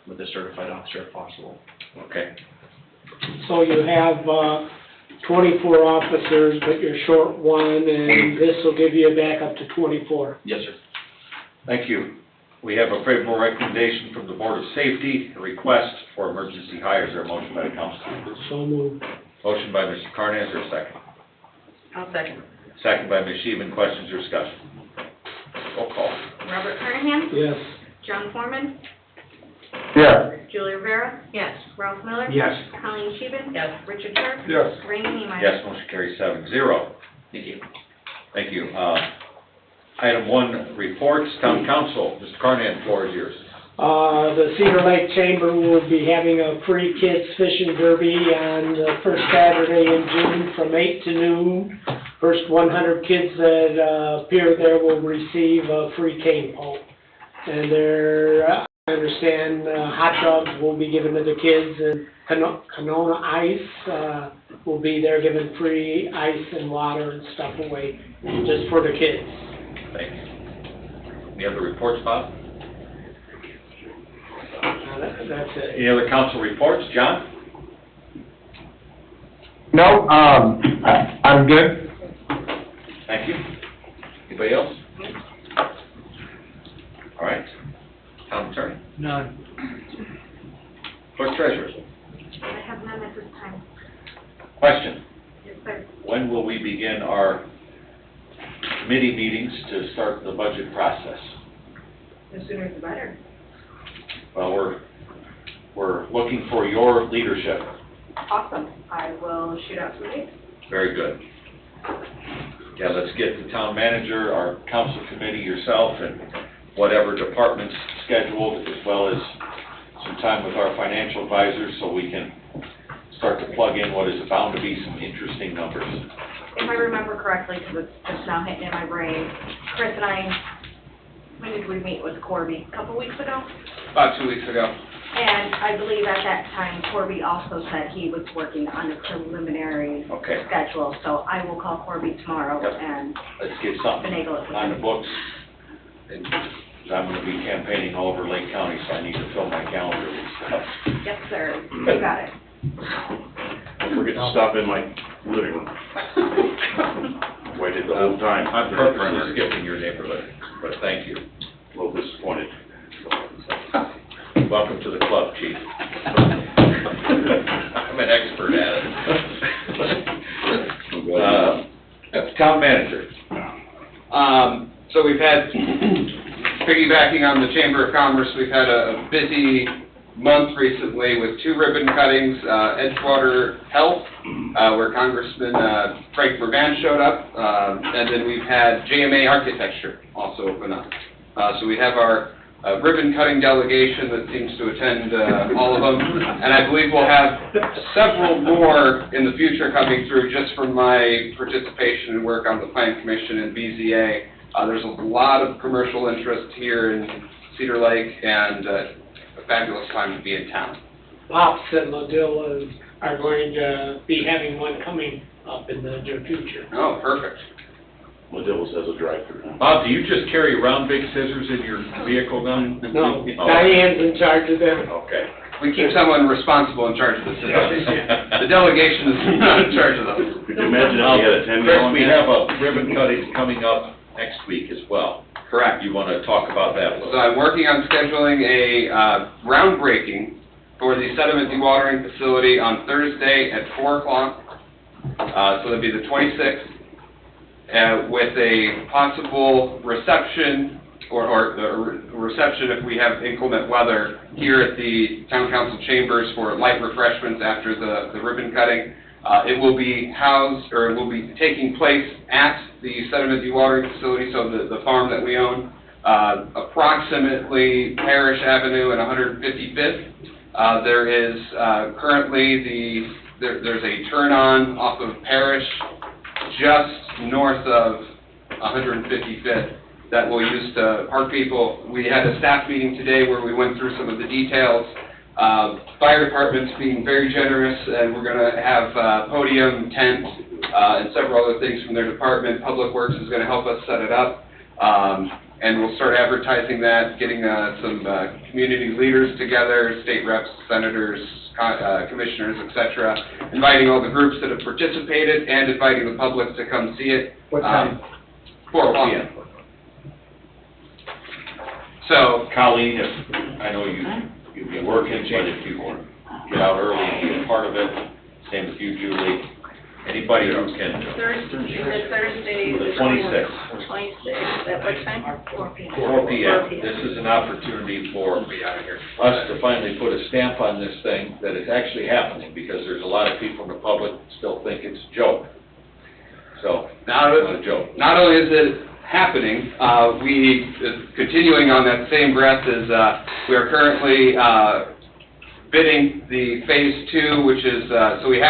with a certified officer if possible. Okay. So you have, 24 officers, but you're short 1, and this will give you back up to 24. Yes, sir. Thank you. We have a favorable recommendation from the Board of Safety, a request for emergency hires. Is there a motion by the council? So moved. Motion by Mr. Carnahan, is there a second? I'll second. Second by Ms. Sheehan. Questions or discussion? Roll call. Robert Carnahan? Yes. John Foreman? Yes. Julie Rivera? Yes. Ralph Miller? Yes. Colleen Sheehan? Yes. Richard Sharp? Yes. Randy Engmeyer? Yes, motion carries 7-0. Thank you. Thank you. Item 1, reports, town council. Mr. Carnahan, floor is yours. The Cedar Lake Chamber will be having a free kids fishing derby on the first Saturday in June from 8 to noon. First 100 kids that appear there will receive a free cane pole. And I understand hot dogs will be given to the kids, and Canona Ice will be there giving free ice and water and stuff away just for the kids. Thank you. Any other reports, Bob? That's it. Any other council reports? John? No, I'm good. Thank you. Anybody else? All right. Town attorney? None. Clerk treasurer? I have none at this time. Question. Yes, sir. When will we begin our committee meetings to start the budget process? The sooner the better. Well, we're looking for your leadership. Awesome. I will shoot out some dates. Very good. Yeah, let's get the town manager, our council committee, yourself, and whatever departments scheduled, as well as some time with our financial advisors so we can start to plug in what is bound to be some interesting numbers. If I remember correctly, because it's just now hitting in my brain, Chris and I, when did we meet with Corby? A couple weeks ago? About 2 weeks ago. And I believe at that time Corby also said he was working on a preliminary Okay. schedule, so I will call Corby tomorrow Yep. and Let's get something finagle it with on the him. books. And I'm gonna be campaigning all over Lake County, so I need to fill my calendar with stuff. Yes, sir, you got it. Don't forget to stop in my living room. Waited the whole time. I'm purposely skipping your neighborhood, but thank you. A little disappointed. Welcome to the club, chief. I'm an expert at it. Town manager. So we've had, piggybacking on the Chamber of Commerce, we've had a busy month recently with 2 ribbon cuttings, Edgewater Health, where Congressman Frank Burban showed up, and then we've had JMA Architecture also open up. So we have our ribbon cutting delegation that seems to attend all of them, and I believe we'll have several more in the future coming through just from my participation and work on the Plan Commission and BZA. There's a lot of commercial interest here in Cedar Lake, and a fabulous time to be in town. Pops and Ladilla are going to be having one coming up in the near future. Oh, perfect. Ladillas has a drive-through now. Bob, do you just carry around big scissors in your vehicle now? No, Oh. Diane's in charge of them. Okay. We keep someone responsible in charge of the systems. The delegation is not in charge of those. Could you imagine if we had a 10-gallon? Chris, we have a ribbon cutting coming up next week as well. Correct. You want to talk about that a So little? I'm working on scheduling a groundbreaking for the sediment dewatering facility on Thursday at 4 o'clock. So that'd be the 26th, with a possible reception or reception if we have inclement weather here at the Town Council chambers for light refreshments after the ribbon cutting. It will be housed, or it will be taking place at the sediment dewatering facility, so the farm that we own, approximately Parish Avenue and 155th. There is currently there's a turn-on off of Parish just north of 155th that we'll use to park people. We had a staff meeting today where we went through some of the details. Fire department's being very generous, and we're going to have podium, tent, and several other things from their department. Public Works is going to help us set it up, and we'll start advertising that, getting some community leaders together, state reps, senators, commissioners, etc., inviting all the groups that have participated, and inviting the public to come see it. What time? 4 p.m. So, Colleen, I know you've been working, but if you want to get out early and be a part of it, same with you, Julie. Anybody who can. Thursday. The 26th. 26th, at what time? 4 p.m. 4 p.m. This is an opportunity for us to finally put a stamp on this thing, that it's actually happening, because there's a lot of people in the public that still think it's a joke. So, not a joke. not only is it happening, continuing on that same breath, is we are currently bidding the Phase 2, which is, so we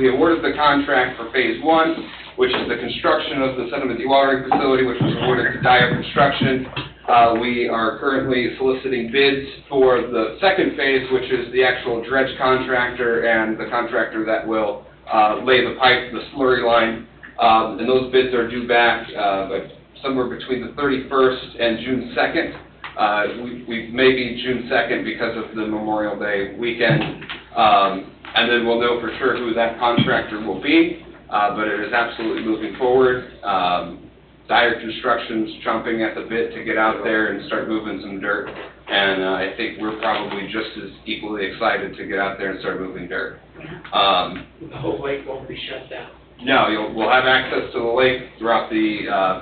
awarded the contract for Phase 1, which is the construction of the sediment dewatering facility, which was awarded to Dyer Construction. We are currently soliciting bids for the second phase, which is the actual dredge contractor and the contractor that will lay the pipe, the slurry line. And those bids are due back somewhere between the 31st and June 2nd. We may be June 2nd because of the Memorial Day weekend. And then we'll know for sure who that contractor will be. But it is absolutely moving forward. Dyer Construction's chomping at the bit to get out there and start moving some dirt. And I think we're probably just as equally excited to get out there and start moving dirt. The whole lake won't be shut down. No, we'll have access to the lake throughout the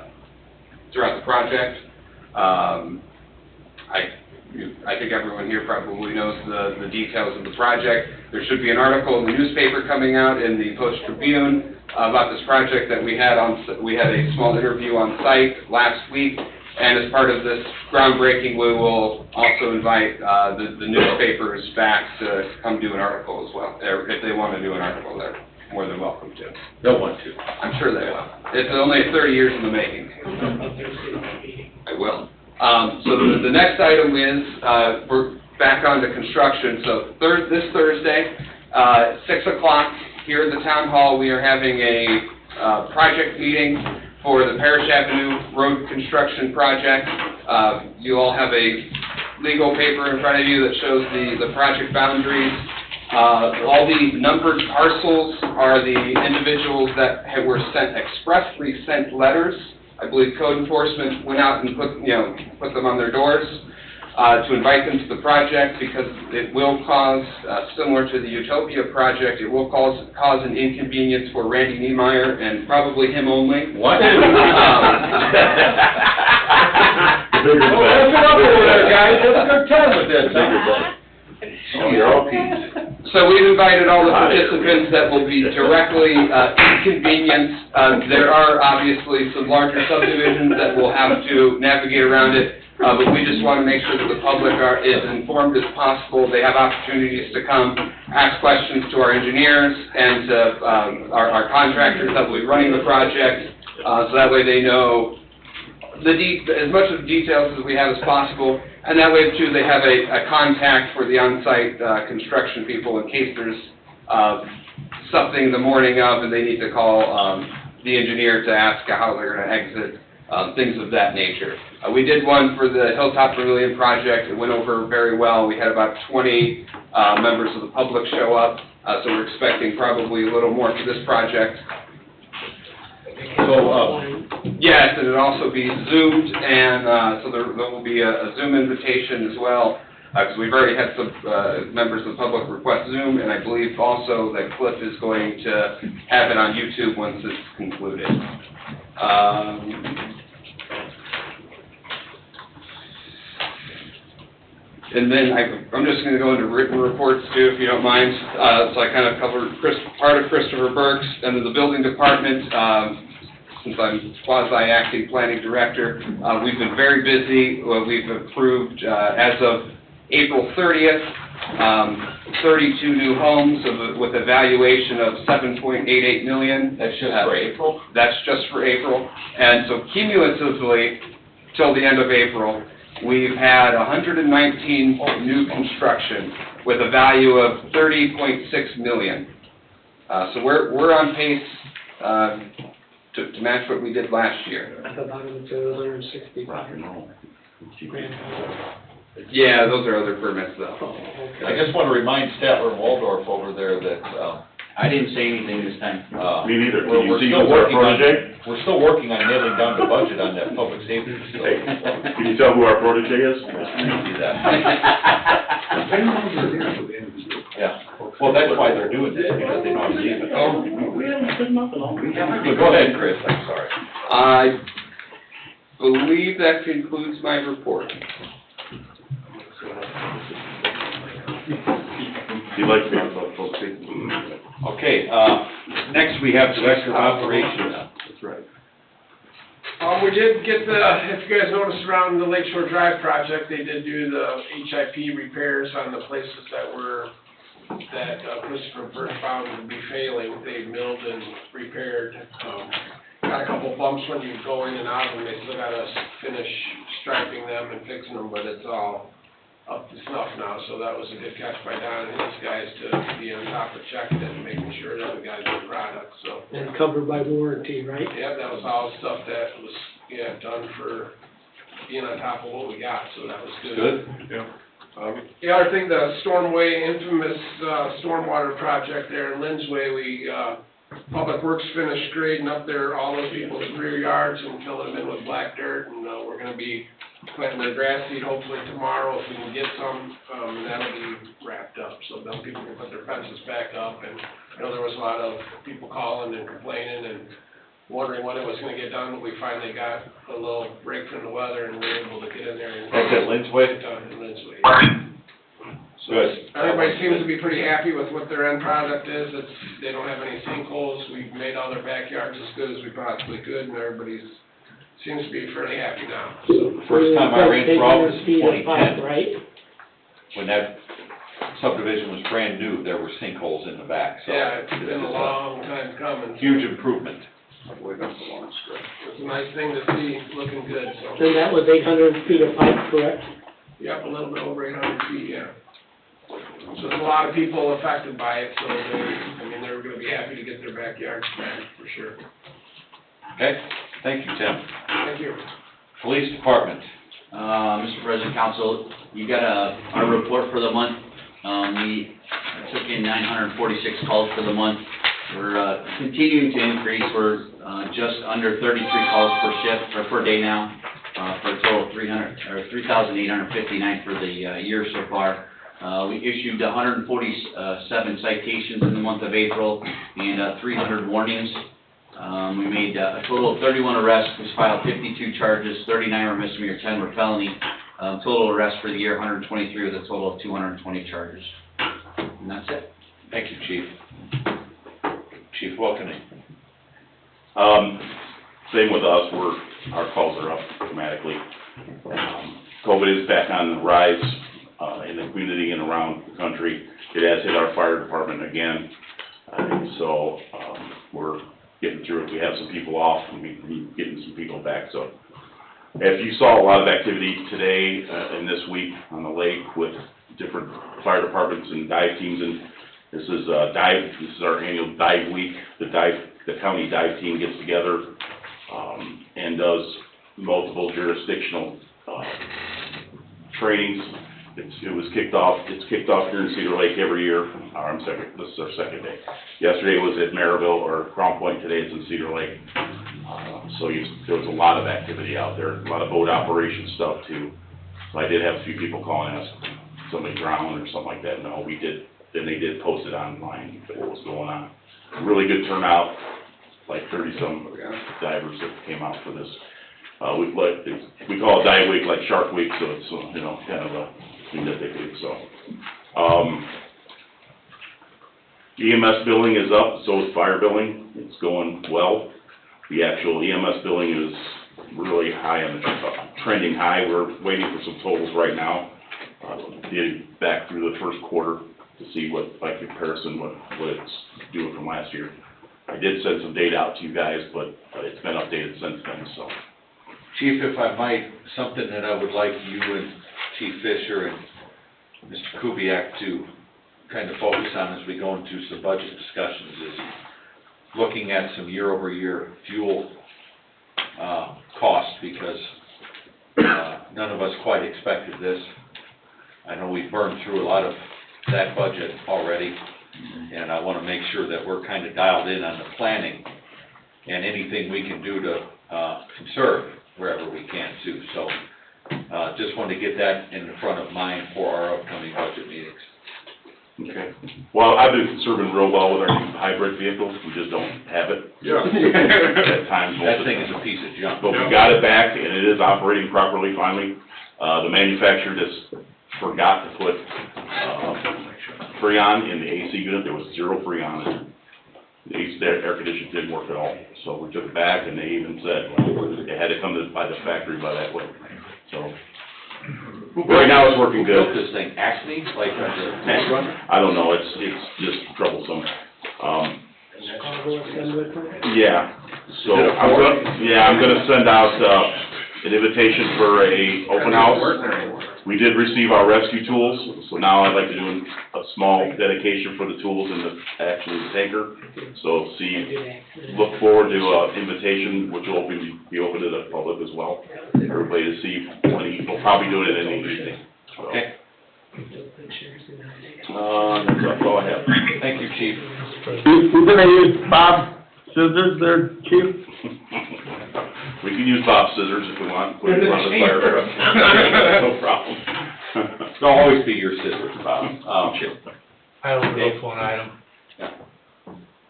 project. I think everyone here probably knows the details of the project. There should be an article in the newspaper coming out in the Post-Tribune about this project that we had a small interview on site last week. And as part of this groundbreaking, we will also invite the newspapers back to come do an article as well. If they want to do an article, they're more than welcome to. They'll want to. I'm sure they will. It's only 30 years in the making. I will. So the next item is, we're back onto construction. So this Thursday, 6 o'clock here at the town hall, we are having a project meeting for the Parish Avenue Road Construction Project. You all have a legal paper in front of you that shows the project boundaries. All the numbered parcels are the individuals that were expressly sent letters. I believe code enforcement went out and put them on their doors to invite them to the project, because it will cause, similar to the Utopia project, it will cause an inconvenience for Randy Niemeyer and probably him only. What? Well, open up over there, guys, have a good time with this. You're all peace. So we've invited all the participants that will be directly inconvenienced. There are obviously some larger subdivisions that will have to navigate around it. But we just want to make sure that the public is informed as possible. They have opportunities to come ask questions to our engineers and to our contractors that will be running the project, so that way they know as much of the details as we have as possible. And that way, too, they have a contact for the on-site construction people in case there's something the morning of and they need to call the engineer to ask how they're going to exit. Things of that nature. We did one for the Hilltop Pavilion project. It went over very well. We had about 20 members of the public show up, so we're expecting probably a little more for this project. So, yes, and it'll also be Zoomed, and so there will be a Zoom invitation as well, because we've already had some members of the public request Zoom, and I believe also that Cliff is going to have it on YouTube once it's concluded. And then I'm just going to go into written reports too, if you don't mind. So I kind of covered part of Christopher Burke's, and then the building department, since I'm quasi-acting planning director, we've been very busy. We've approved, as of April 30th, 32 new homes with a valuation of $7.88 million. That's just for April? That's just for April. And so cumulatively, till the end of April, we've had 119 new construction with a value of $30.6 million. So we're on pace to match what we did last year. At the bottom, it's 165. Yeah, those are other permits though. Oh, okay. I just want to remind Statler and Waldorf over there that, I didn't say anything this time. Me neither. Can you we're see still who's our working on, protege? we're still working on nailing down the budget on that public safety facility. Can you tell who our protege is? Do that. Yeah, well, that's why they're doing this, because they know I'm leaving. Oh, we haven't said nothing all week. Go ahead, Chris, I'm sorry. I believe that concludes my report. You like me on folks? Okay, next we have Director of Operations. That's right. We did get if you guys noticed around the Lakeshore Drive project, they did do the HIP repairs on the places that Christopher Burke found to be failing. They milled and repaired. Got a couple bumps when you go in and out of them. They still got to finish striping them and fixing them, but it's all up to snuff now. So that was a good catch by Don and his guys to be on top of checking it and making sure that we got a good product. So. And covered by warranty, right? Yeah, that was all stuff that was, done for being on top of what we got, so that was good. Good? Yeah. The other thing, the infamous stormwater project there in Lynn's Way, we, Public Works finished grading up there, all those people's rear yards and filling them in with black dirt, and we're gonna be planting their grass seed hopefully tomorrow if we can get some, and that'll be wrapped up, so then people can put their fences back up. And I know there was a lot of people calling and complaining and wondering when it was gonna get done, but we finally got a little break from the weather and we were able to get in there and That's at Lynn's Way? get done in Lynn's Way. Good. Everybody seems to be pretty happy with what their end product is. They don't have any sinkholes. We've made all their backyards as good as we possibly could, and everybody seems to be fairly happy now. So, First time I ran for office in 800 feet of 2010, pipe, right? when that subdivision was brand new, there were sinkholes in the back, so. yeah, it's this been is a long time coming. Huge improvement. I believe that's the launch script. It's a nice thing to see, looking good, so. Then that was 800 feet of pipe, correct? Yep, a little bit over 800 feet, yeah. So there's a lot of people affected by it, so they're gonna be happy to get their backyards back, for sure. Okay, thank you, Tim. Thank you. Police Department. Mr. President, Council, you got our report for the month. We took in 946 calls for the month. We're continuing to increase. We're just under 33 calls per shift, or per day now, for a total of 3,859 for the year so far. We issued 147 citations in the month of April and 300 warnings. We made a total of 31 arrests, we filed 52 charges, 39 were misdemeanor, 10 were felony. Total arrests for the year, 123 with a total of 220 charges. And that's it. Thank you, Chief. Chief Welkening. Same with us, our calls are up dramatically. COVID is back on the rise, in the community and around the country. It has hit our fire department again, so, we're getting through it. We have some people off, and we're getting some people back, so. If you saw a lot of activity today, and this week on the lake with different fire departments and dive teams, and this is our annual dive week. The county dive team gets together, and does multiple jurisdictional, trainings. It's kicked off here in Cedar Lake every year. This is our second day. Yesterday was at Maryville, or Crown Point. Today is in Cedar Lake. So there was a lot of activity out there, a lot of boat operation stuff too. So I did have a few people calling us, somebody drowned or something like that. No, we did, then they did post it online, what was going on. Really good turnout, like 30-some divers that came out for this. We call it Dive Week like Shark Week, so it's, kind of a significant week, so. EMS billing is up, so is fire billing. It's going well. The actual EMS billing is really high, trending high. We're waiting for some totals right now. Getting back through the first quarter to see what, by comparison, what it's doing from last year. I did send some data out to you guys, but it's been updated since then, so. Chief, if I might, something that I would like you and Chief Fisher and Mr. Kubiak to kind of focus on as we go into some budget discussions is looking at some year-over-year fuel cost, because none of us quite expected this. I know we've burned through a lot of that budget already, and I want to make sure that we're kind of dialed in on the planning and anything we can do to conserve wherever we can too. So just wanted to get that in the front of mind for our upcoming budget meetings. Okay. Well, I've been conserving real well with our new hybrid vehicles. We just don't have it. Yeah. At times. That thing is a piece of junk. But we got it back, and it is operating properly finally. The manufacturer just forgot to put Freon in the AC unit. There was 0 Freon in it. The air conditioning didn't work at all. So we took it back, and they even said it had to come by the factory by that way. So right now it's working good. Who built this thing? Acme? Like the tank runner? I don't know. It's just troublesome. Yeah. So I'm gonna send out an invitation for a open house. We did receive our rescue tools, so now I'd like to do a small dedication for the tools and the tanker. So look forward to an invitation, which will be open to the public as well. Everybody to see, we'll probably do it in the evening. So. Okay. That's all I have. Thank you, Chief. We're gonna use Bob Scissors there, Chief? We can use Bob Scissors if we want, put it on the fire truck. No problem. They'll always be your scissors, Bob. I overlooked one item.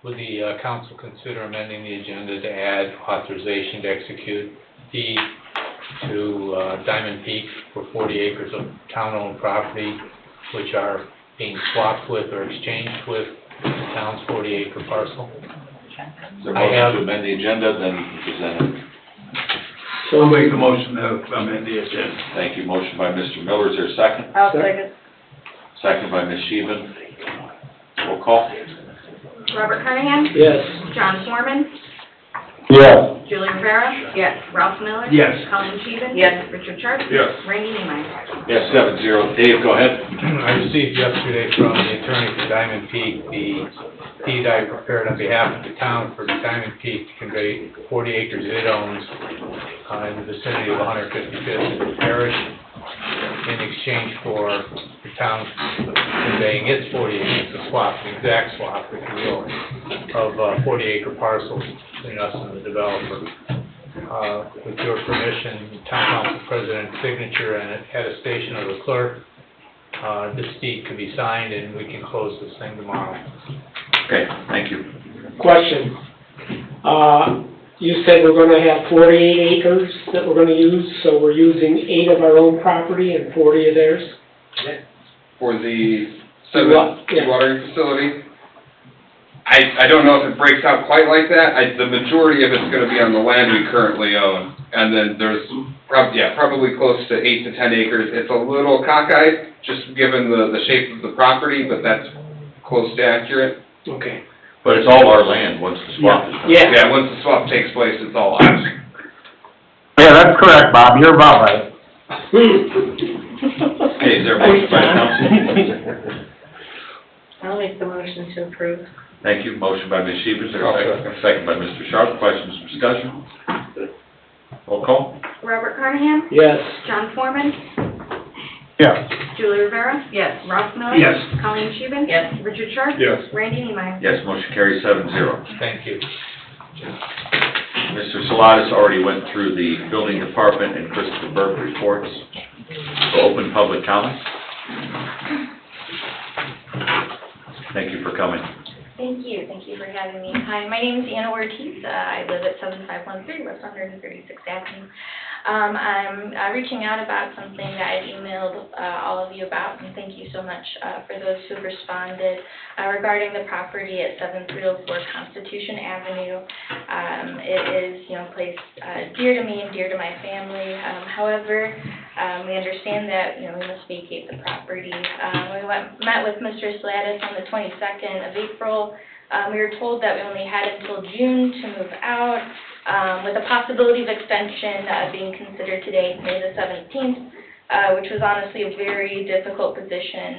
Would the council consider amending the agenda to add authorization to execute deed to Diamond Peak for 40 acres of town-owned property, which are being swapped with or exchanged with the town's 40-acre parcel? Is there a motion to amend the agenda, then you can present it. So I'll make the motion to amend the agenda. Thank you. Motion by Mr. Miller. Is there a second? I'll second. Second by Ms. Sheehan. Roll call. Robert Carnahan? Yes. John Foreman? Yes. Julie Rivera. Yes. Ralph Miller. Yes. Colleen Sheehan. Yes. Richard Sharp. Yes. Randy Neiman. Yes, 7-0. Dave, go ahead. I received yesterday from the attorney for Diamond Peak, the deed I prepared on behalf of the town for Diamond Peak to convey 40 acres it owns in the vicinity of 155th and Parish in exchange for the town conveying its 40 acres, a swap, an exact swap, if you will, of 40 acre parcels between us and the developer. With your permission, the town council president's signature and attestation of the clerk, this deed can be signed and we can close this thing tomorrow. Okay, thank you. Question. You said we're gonna have 48 acres that we're gonna use, so we're using 8 of our own property and 40 of theirs? For the Yeah. dewatering facility. I don't know if it breaks out quite like that. The majority of it's gonna be on the land we currently own. And then there's probably close to 8 to 10 acres. It's a little cockeyed, just given the shape of the property, but that's close to accurate. Okay. But it's all our land once the swap is done. Yeah. Yeah, once the swap takes place, it's all ours. Yeah, that's correct, Bob, you're about right. Okay, is there a motion by the council? I'll make the motion to approve. Thank you. Motion by Ms. Shevers, there a second? Second by Mr. Sharp. Questions, discussion? Roll call? Robert Carnahan. Yes. John Foreman. Yes. Julie Rivera. Yes. Ralph Miller. Yes. Colleen Sheehan. Yes. Richard Sharp. Yes. Randy Neiman. Yes, motion carries 7-0. Thank you. Mr. Salatas already went through the building department and Christopher Burke reports. So open public comment. Thank you for coming. Thank you for having me. Hi, my name is Anna Ortiz. I live at 7513 West 136th Avenue. I'm reaching out about something that I emailed all of you about, and thank you so much for those who responded regarding the property at 7304 Constitution Avenue. It is, a place dear to me and dear to my family. However, we understand that, we must vacate the property. We met with Mr. Salatas on the 22nd of April. We were told that we only had until June to move out, with the possibility of extension being considered today, May the 17th, which was honestly a very difficult position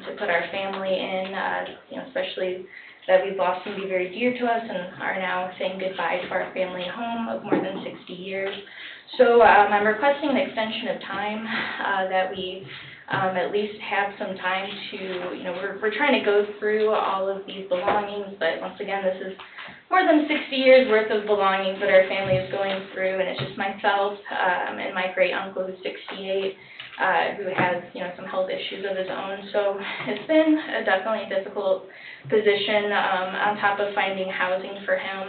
to put our family in, especially that we've lost somebody very dear to us and are now saying goodbye to our family home of more than 60 years. So I'm requesting an extension of time that we at least have some time to, we're trying to go through all of these belongings, but once again, this is more than 60 years worth of belongings that our family is going through, and it's just myself and my great uncle who's 68, who has, some health issues of his own. So it's been definitely a difficult position on top of finding housing for him.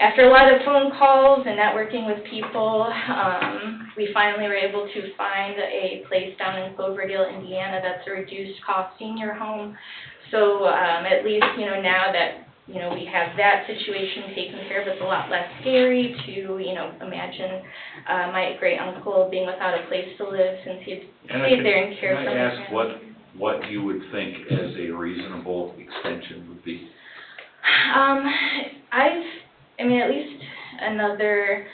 After a lot of phone calls and networking with people, we finally were able to find a place down in Cloverdale, Indiana that's a reduced cost senior home. So at least, now that, we have that situation taken care of, it's a lot less scary to, imagine my great uncle being without a place to live since he'd stayed there and cared for me. Can I ask what you would think as a reasonable extension would be? At least another,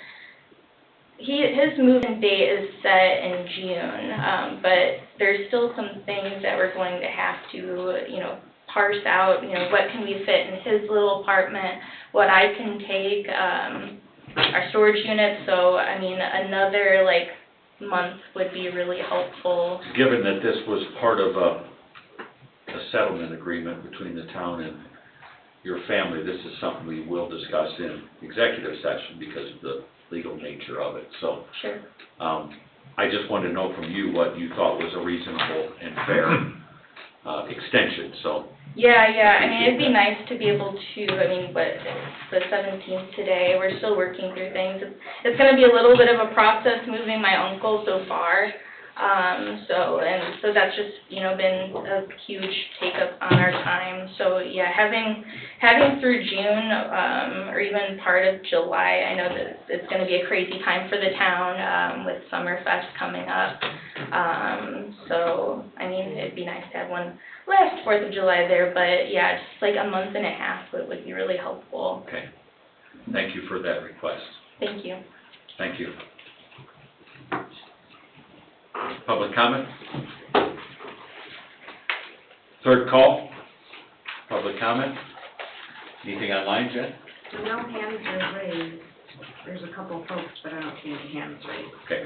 his move-in date is set in June, but there's still some things that we're going to have to, parse out, what can we fit in his little apartment, what I can take, our storage units, so, another, month would be really helpful. Given that this was part of a settlement agreement between the town and your family, this is something we will discuss in executive session because of the legal nature of it. So, sure. I just wanted to know from you what you thought was a reasonable and fair extension, so. Yeah, it'd be nice to be able to, it's the 17th today, we're still working through things. It's gonna be a little bit of a process moving my uncle so far. So that's just, been a huge take-up on our time. So, yeah, having through June, or even part of July, I know that it's gonna be a crazy time for the town, with Summerfest coming up. It'd be nice to have one last 4th of July there, but, yeah, just a month and a half would be really helpful. Okay. Thank you for that request. Thank you. Thank you. Public comment? Third call, public comment? Anything online, Jen? No hands are raised. There's a couple folks, but I don't see any hands raised. Okay.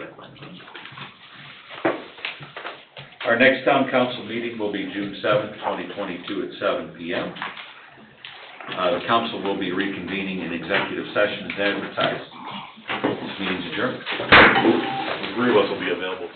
Our next town council meeting will be June 7th, 2022 at 7 p.m. The council will be reconvening in executive session as advertised. This meeting's adjourned. The three of us will be available.